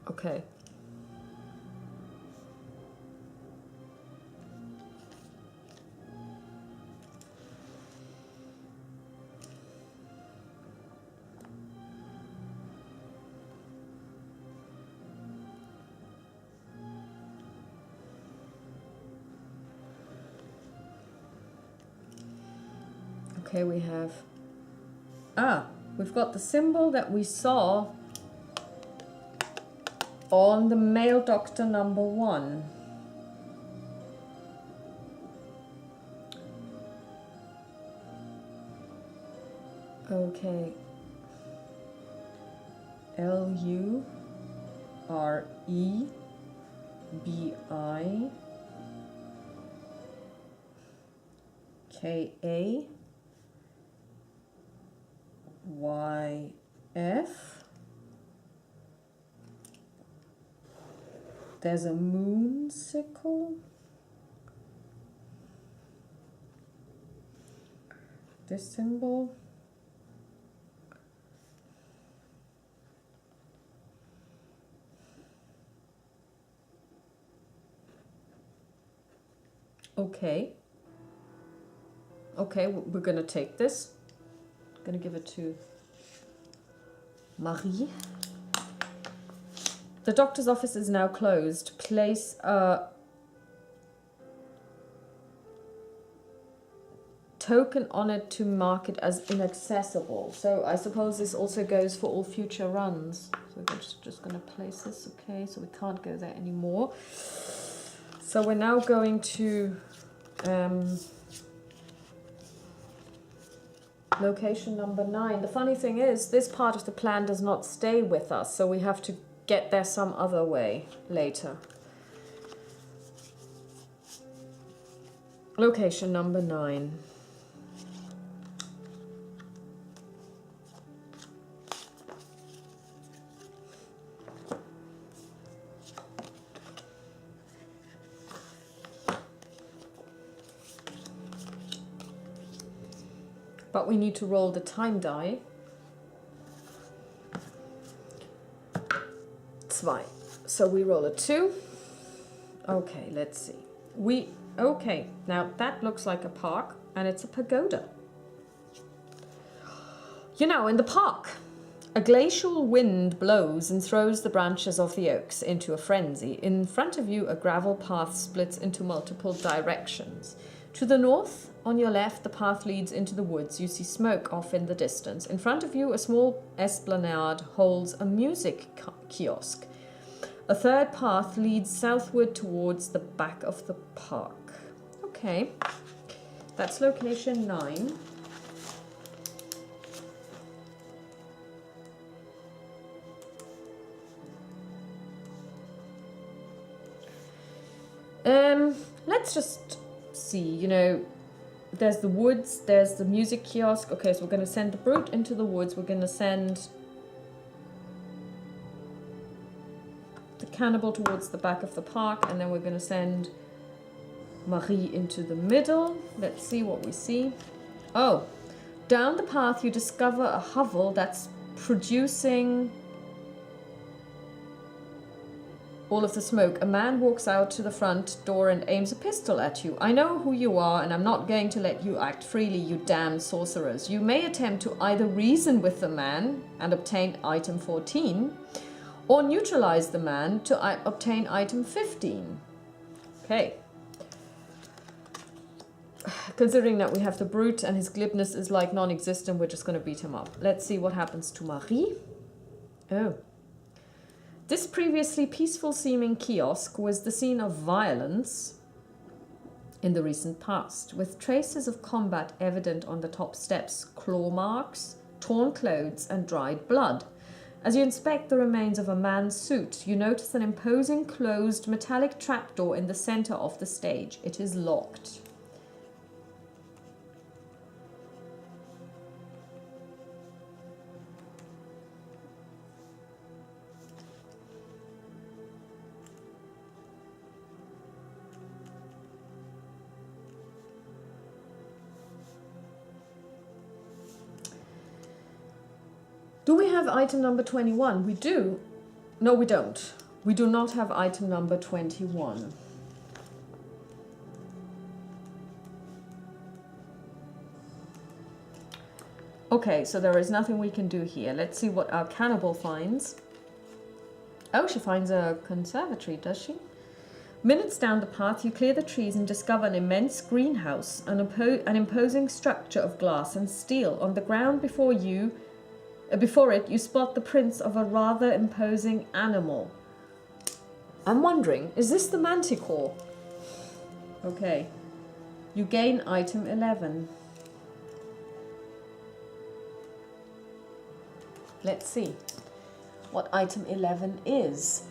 Okay. Okay, we have... we've got the symbol that we saw on the male doctor number 1. Okay. LUREBIKAYF. There's a moon sickle. This symbol. Okay. Okay, we're gonna take this. Gonna give it to Marie. The doctor's office is now closed. Place a token on it to mark it as inaccessible. So I suppose this also goes for all future runs. So we're just gonna place this, okay, so we can't go there anymore. So we're now going to location number 9. The funny thing is, this part of the plan does not stay with us, so we have to get there some other way later. Location number 9. But we need to roll the time die. 2. So we roll a 2. Okay, let's see. Okay, now that looks like a park, and it's a pagoda. You know, in the park, a glacial wind blows and throws the branches of the oaks into a frenzy. In front of you, a gravel path splits into multiple directions. To the north, on your left, the path leads into the woods. You see smoke off in the distance. In front of you, a small esplanade holds a music kiosk. A third path leads southward towards the back of the park. Okay, that's location 9. Let's just see, you know, there's the woods, there's the music kiosk. Okay, so we're going to send the brute into the woods. We're going to send the cannibal towards the back of the park, and then we're going to send Marie into the middle. Let's see what we see. Oh, down the path you discover a hovel that's producing all of the smoke. A man walks out to the front door and aims a pistol at you. I know who you are, and I'm not going to let you act freely, you damned sorcerers. You may attempt to either reason with the man and obtain item 14, or neutralize the man to obtain item 15. Okay. Considering that we have the brute and his glibness is like non-existent, we're just going to beat him up. Let's see what happens to Marie. Oh. This previously peaceful-seeming kiosk was the scene of violence in the recent past, with traces of combat evident on the top steps, claw marks, torn clothes, and dried blood. As you inspect the remains of a man's suit, you notice an imposing closed metallic trapdoor in the center of the stage. It is locked. Do we have item number 21? We do. No, we don't. We do not have item number 21. Okay, so there is nothing we can do here. Let's see what our cannibal finds. Oh, she finds a conservatory, does she? Minutes down the path, you clear the trees and discover an immense greenhouse, an imposing structure of glass and steel. On the ground before it, you spot the prints of a rather imposing animal. I'm wondering, is this the manticore? Okay. You gain item 11. Let's see what item 11 is.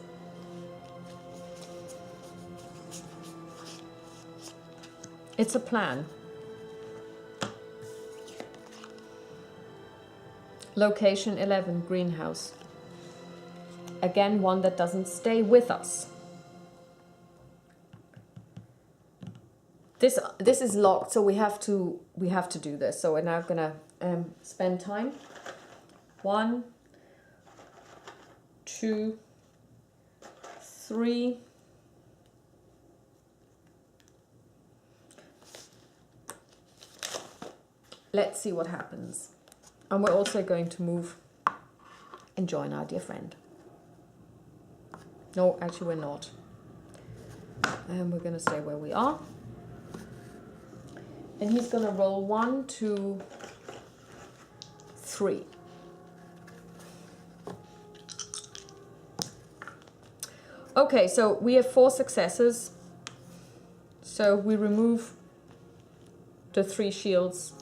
It's a plan. Location 11, greenhouse. Again, one that doesn't stay with us. This is locked, so we have to do this. So we're now gonna spend time. 1, 2, 3, let's see what happens. And we're also going to move and join our dear friend. No, actually we're not. And we're going to stay where we are. And he's going to roll 1, 2, 3. Okay, so we have 4 successes. So we remove the 3 shields.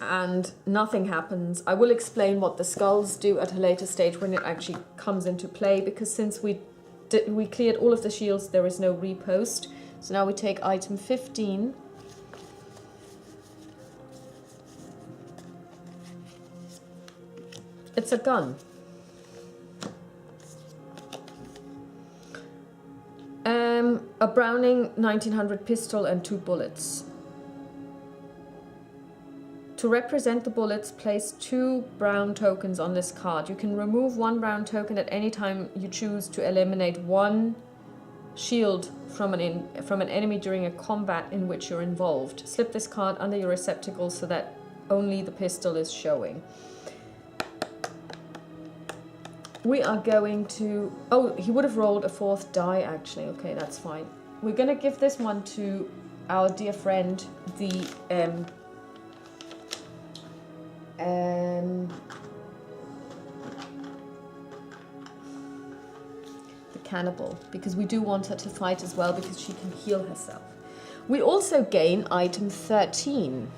And nothing happens. I will explain what the skulls do at a later stage when it actually comes into play, because since we cleared all of the shields, there is no repost. So now we take item 15. It's a gun. A Browning 1900 pistol and 2 bullets. To represent the bullets, place 2 brown tokens on this card. You can remove 1 brown token at any time you choose to eliminate 1 shield from an enemy during a combat in which you're involved. Slip this card under your receptacle so that only the pistol is showing. We are going to... Oh, he would have rolled a 4th die, actually. Okay, that's fine. We're going to give this one to our dear friend, the cannibal, because we do want her to fight as well, because she can heal herself. We also gain item 13,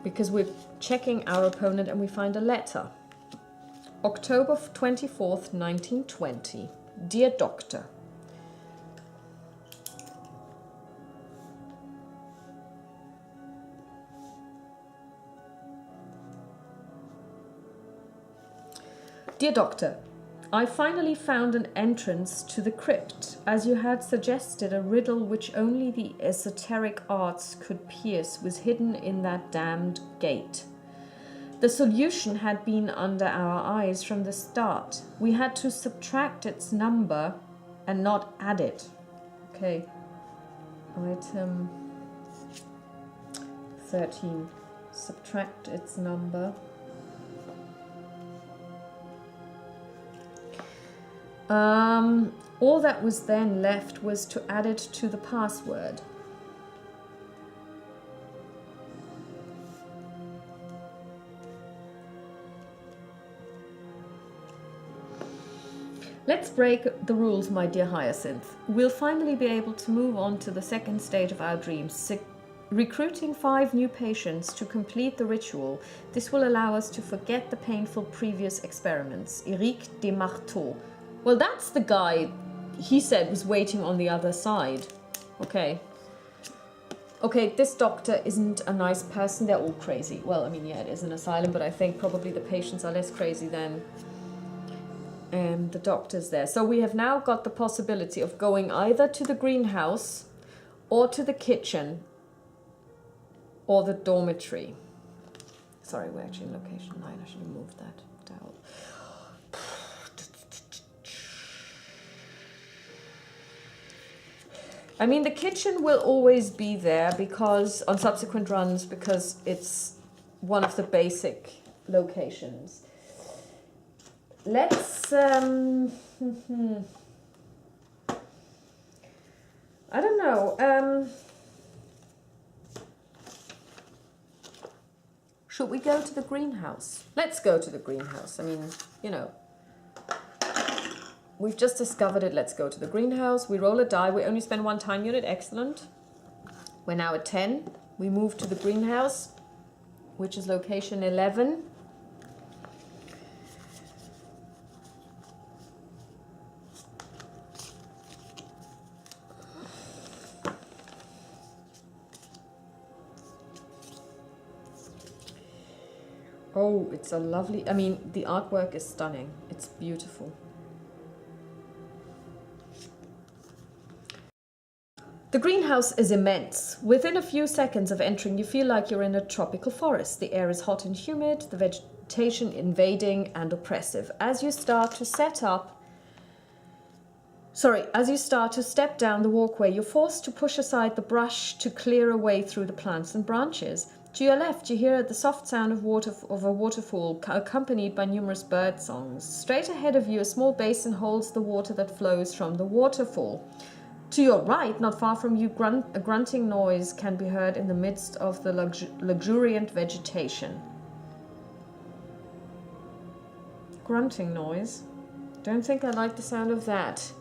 because we're checking our opponent and we find a letter. October 24th, 1920. Dear Doctor. Dear Doctor, I finally found an entrance to the crypt. As you had suggested, a riddle which only the esoteric arts could pierce was hidden in that damned gate. The solution had been under our eyes from the start. We had to subtract its number and not add it. Okay. Item 13. Subtract its number. All that was then left was to add it to the password. Let's break the rules, my dear Hyacinth. We'll finally be able to move on to the second stage of our dreams, recruiting 5 new patients to complete the ritual. This will allow us to forget the painful previous experiments. Eric Desmarteaux. Well, that's the guy he said was waiting on the other side. Okay. Okay, this doctor isn't a nice person. They're all crazy. Well, I mean, yeah, it is an asylum, but I think probably the patients are less crazy than the doctors there. So we have now got the possibility of going either to the greenhouse or to the kitchen or the dormitory. Sorry, we're actually in location 9. I should have moved that down. I mean, the kitchen will always be there because on subsequent runs, because it's one of the basic locations. Let's I don't know. Should we go to the greenhouse? Let's go to the greenhouse. I mean, you know, we've just discovered it. Let's go to the greenhouse. We roll a die. We only spend 1 time unit. Excellent. We're now at 10. We move to the greenhouse, which is location 11. Oh, it's a lovely... I mean, the artwork is stunning. It's beautiful. The greenhouse is immense. Within a few seconds of entering, you feel like you're in a tropical forest. The air is hot and humid, the vegetation, vegetation, invading and oppressive. As you start to set up Sorry, as you start to step down the walkway, you're forced to push aside the brush to clear a way through the plants and branches. To your left, you hear the soft sound of a waterfall, accompanied by numerous bird songs. Straight ahead of you, a small basin holds the water that flows from the waterfall. To your right, not far from you, a grunting noise can be heard in the midst of the luxuriant vegetation. Grunting noise? Don't think I like the sound of that.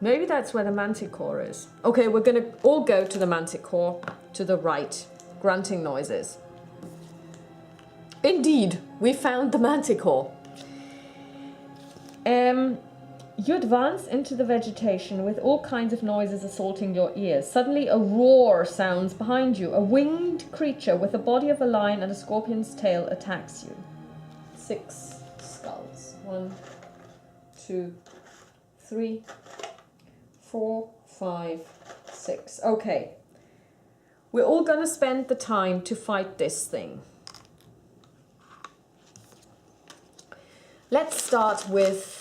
Maybe that's where the manticore is. Okay, we're gonna all go to the manticore to the right. Grunting noises. Indeed, we found the manticore. You advance into the vegetation with all kinds of noises assaulting your ears. Suddenly a roar sounds behind you. A winged creature with the body of a lion and a scorpion's tail attacks you. 6 skulls. 1, 2, 3, 4, 5, 6. Okay. We're all going to spend the time to fight this thing. Let's start with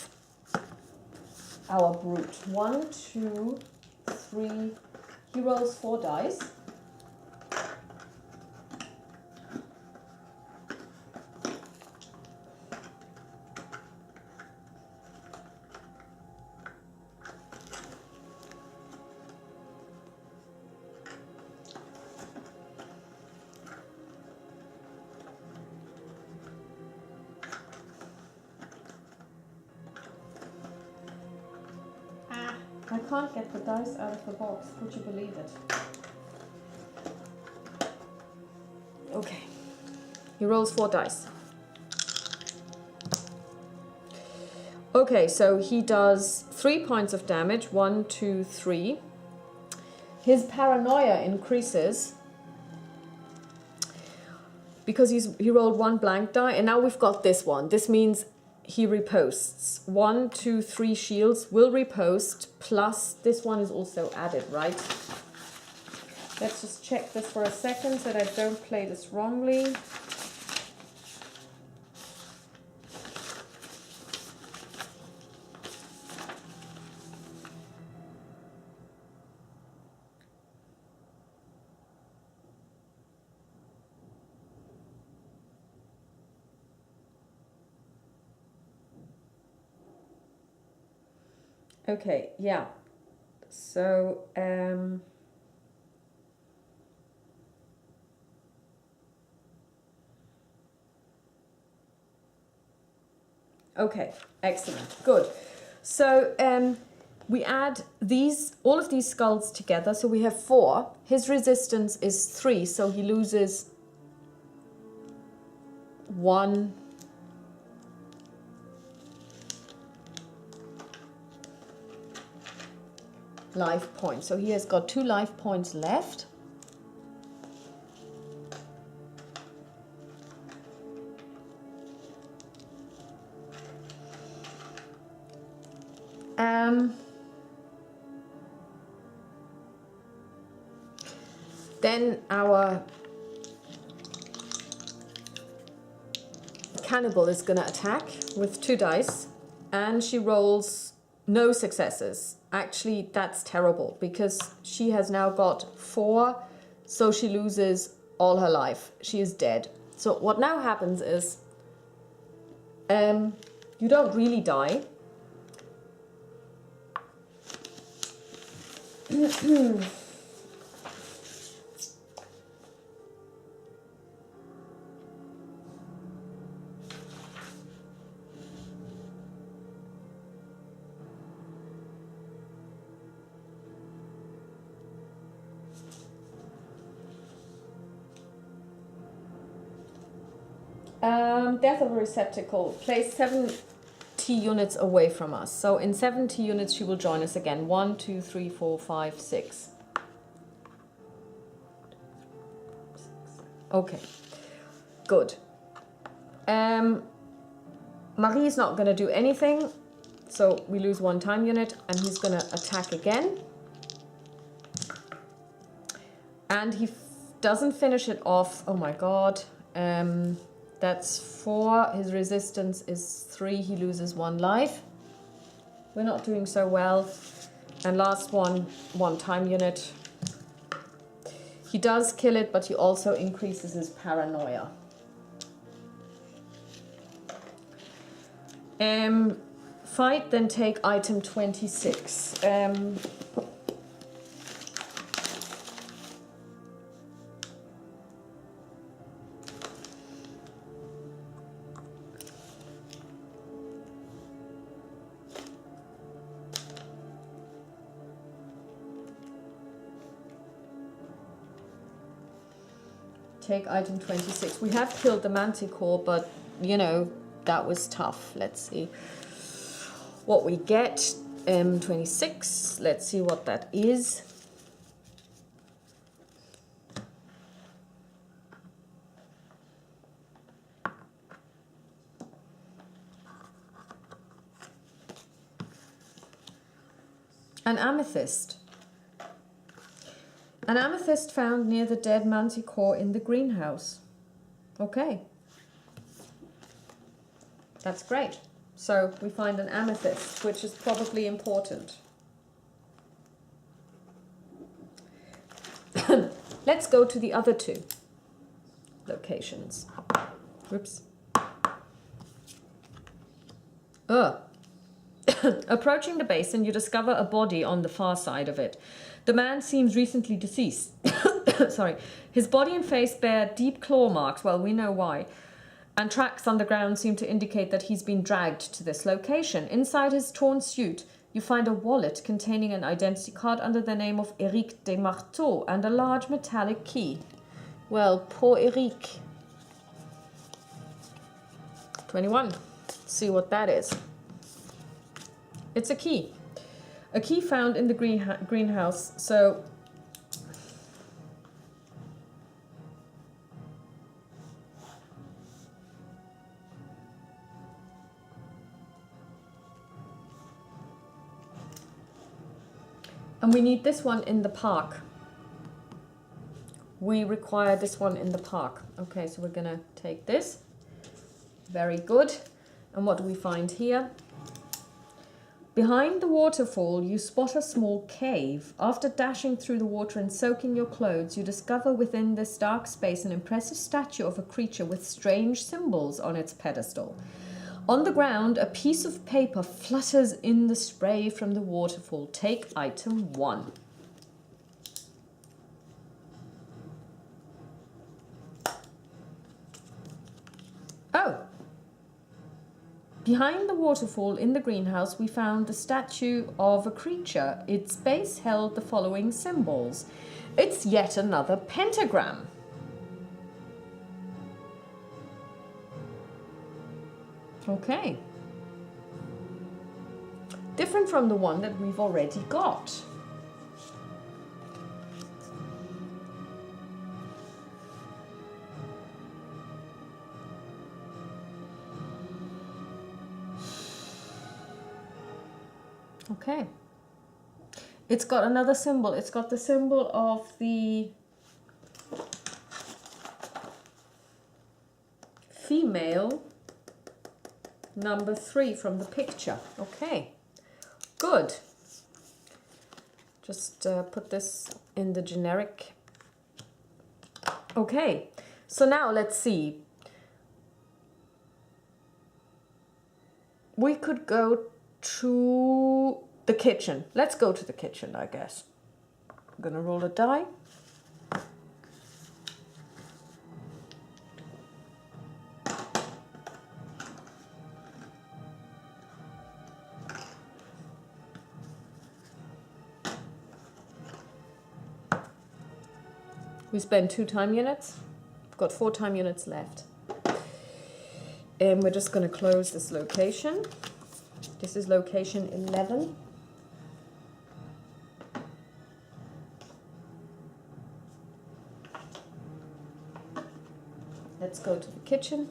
our brute. 1, 2, 3. He rolls 4 dice. I can't get the dice out of the box, would you believe it? Okay, he rolls 4 dice. Okay, so he does 3 points of damage, 1, 2, 3. His paranoia increases because he rolled 1 blank die, and now we've got this one. This means he riposts. 1, 2, 3 shields will ripost, plus this one is also added, right? Let's just check this for a second so that I don't play this wrongly. Okay, yeah. So, okay, excellent, good. So, we add all of these skulls together, so we have 4. His resistance is 3, so he loses 1. Life point. So he has got 2 life points left. Then our cannibal is going to attack with 2 dice, and she rolls no successes. Actually, that's terrible because she has now got 4, so she loses all her life. She is dead. So what now happens is you don't really die. Death of a receptacle. Place 70 units away from us. So in 70 units she will join us again. 1, 2, 3, 4, 5, 6. Okay, good. Marie is not going to do anything, so we lose 1 time unit, and he's going to attack again. And he doesn't finish it off. Oh my god. That's 4. His resistance is 3. He loses 1 life. We're not doing so well. And last one, 1 time unit. He does kill it, but he also increases his paranoia. Fight, then take item 26. Take item 26. We have killed the manticore, but you know, that was tough. Let's see what we get. 26. Let's see what that is. An amethyst. An amethyst found near the dead manticore in the greenhouse. Okay. That's great. So we find an amethyst, which is probably important. Let's go to the other 2 locations. Oops. Approaching the basin, you discover a body on the far side of it. The man seems recently deceased. Sorry. His body and face bear deep claw marks, well, we know why, and tracks on the ground seem to indicate that he's been dragged to this location. Inside his torn suit, you find a wallet containing an identity card under the name of Eric Desmarteaux and a large metallic key. Well, poor Eric. 21. Let's see what that is. It's a key. A key found in the greenhouse, so and we need this one in the park. We require this one in the park. Okay, so we're gonna take this. Very good. And what do we find here? Behind the waterfall, you spot a small cave. After dashing through the water and soaking your clothes, you discover within this dark space an impressive statue of a creature with strange symbols on its pedestal. On the ground, a piece of paper flutters in the spray from the waterfall. Take item 1. Oh! Behind the waterfall in the greenhouse, we found the statue of a creature. Its base held the following symbols. It's yet another pentagram. Okay. Different from the one that we've already got. Okay. It's got another symbol. It's got the symbol of the female number 3 from the picture. Okay, good. Just put this in the generic. Okay, so now let's see. We could go to the kitchen. Let's go to the kitchen, I guess. I'm gonna roll a die. We spend 2 time units. We've got 4 time units left. And we're just going to close this location. This is location 11. Let's go to the kitchen.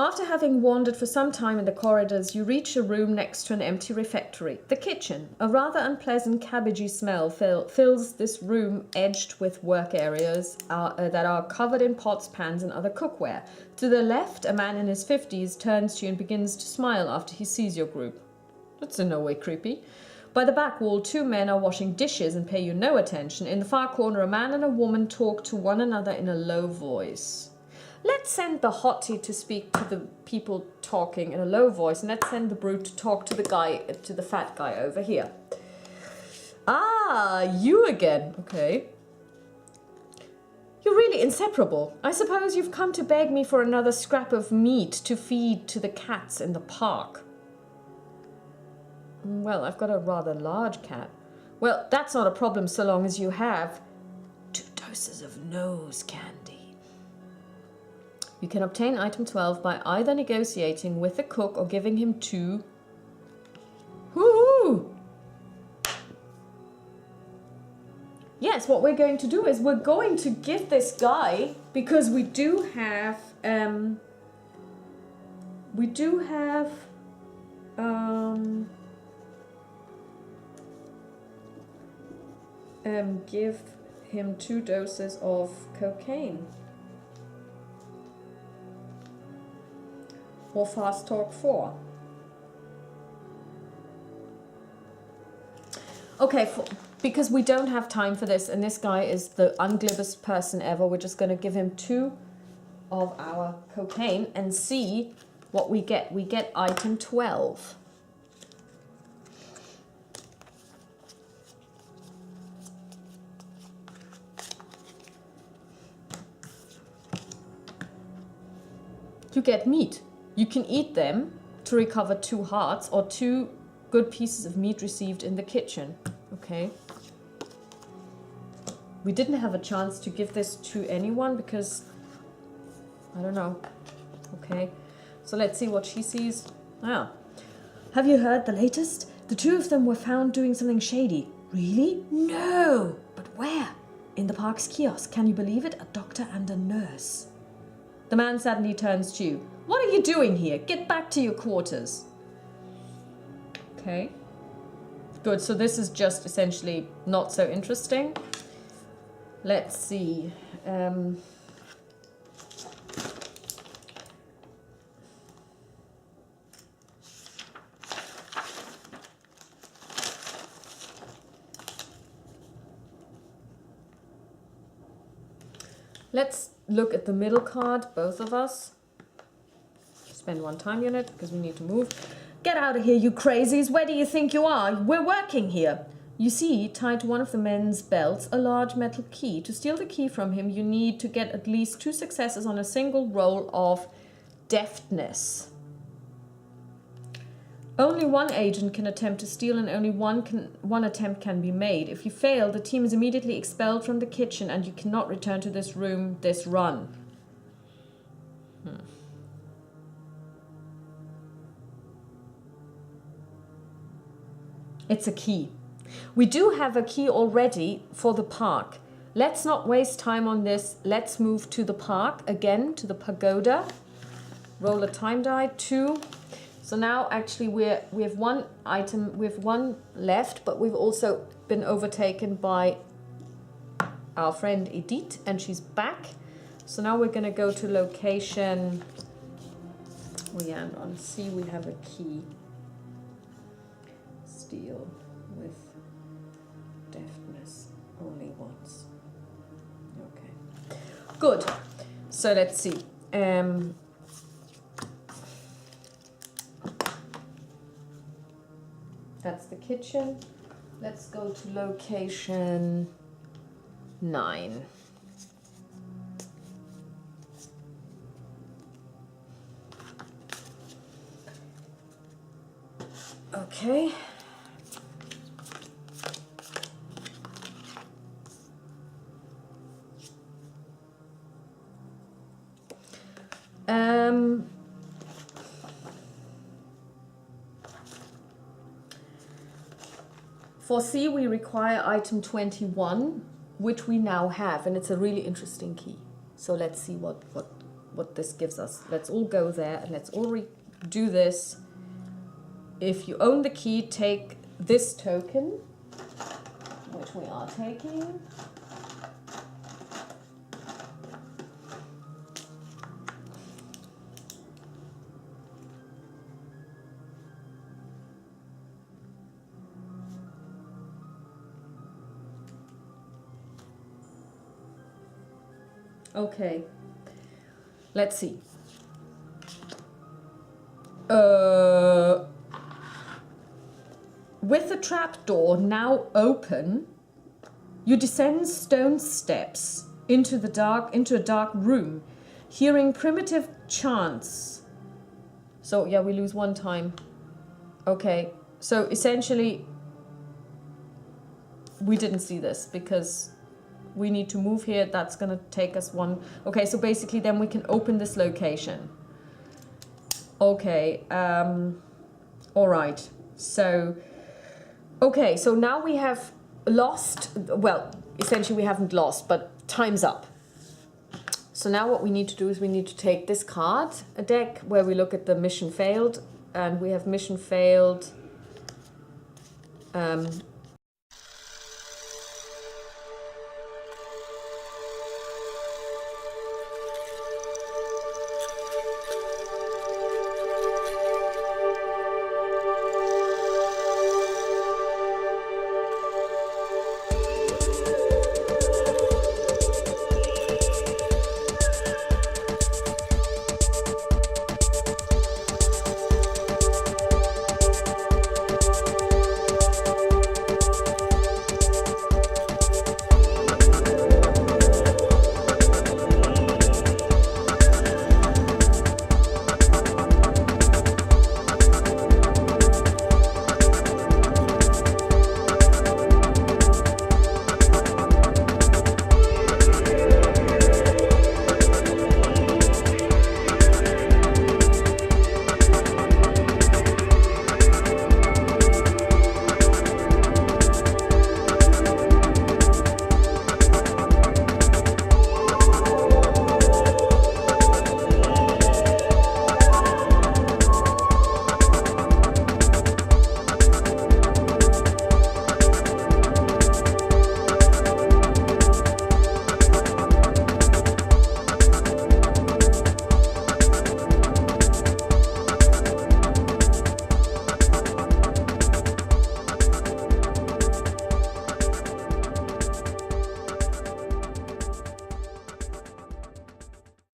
After having wandered for some time in the corridors, you reach a room next to an empty refectory. The kitchen. A rather unpleasant cabbagey smell fills this room, edged with work areas that are covered in pots, pans and other cookware. To the left, a man in his 50s turns to you and begins to smile after he sees your group. That's in no way creepy. By the back wall, 2 men are washing dishes and pay you no attention. In the far corner, a man and a woman talk to one another in a low voice. Let's send the hottie to speak to the people talking in a low voice, and let's send the brute to talk to the fat guy over here. Ah, you again. Okay. You're really inseparable. I suppose you've come to beg me for another scrap of meat to feed to the cats in the park. Well, I've got a rather large cat. Well, that's not a problem so long as you have 2 doses of nose candy. You can obtain item 12 by either negotiating with the cook or giving him 2. Woohoo! Yes, what we're going to do is we're going to give this guy, because we do have give him 2 doses of cocaine. Or fast talk 4. Okay, because we don't have time for this, and this guy is the unglibbest person ever, we're just going to give him 2 of our cocaine and see what we get. We get item 12. You get meat. You can eat them to recover 2 hearts or 2 good pieces of meat received in the kitchen. Okay. We didn't have a chance to give this to anyone because, I don't know. Okay. So let's see what she sees. Ah. Have you heard the latest? The 2 of them were found doing something shady. Really? No. But where? In the park's kiosk. Can you believe it? A doctor and a nurse. The man suddenly turns to you. What are you doing here? Get back to your quarters. Okay. Good, so this is just essentially not so interesting. Let's see. Let's look at the middle card, both of us. Spend 1 time unit because we need to move. Get out of here, you crazies. Where do you think you are? We're working here. You see, tied to one of the men's belts, a large metal key. To steal the key from him, you need to get at least 2 successes on a single roll of deftness. Only 1 agent can attempt to steal and only one attempt can be made. If you fail, the team is immediately expelled from the kitchen and you cannot return to this room this run. It's a key. We do have a key already for the park. Let's not waste time on this. Let's move to the park again, to the pagoda. Roll a time die, 2. So now actually we have 1 item, we have 1 left, but we've also been overtaken by our friend Edith, and she's back. So now we're going to go to location. Oh yeah, and on C we have a key. Steal with deftness only once. Okay. Good. So let's see. That's the kitchen. Let's go to location 9. Okay. For C, we require item 21, which we now have, and it's a really interesting key. So let's see what what this gives us. Let's all go there and let's all do this. If you own the key, take this token, which we are taking. Okay, let's see. With the trapdoor now open, you descend stone steps into a dark room, hearing primitive chants. So yeah, we lose 1 time. Okay, so essentially we didn't see this because we need to move here. That's gonna take us 1. Okay, so basically then we can open this location. Okay, all right. So, okay, so now we have lost, well, essentially we haven't lost, but time's up. So now what we need to do is we need to take this card, a deck where we look at the mission failed, and we have mission failed,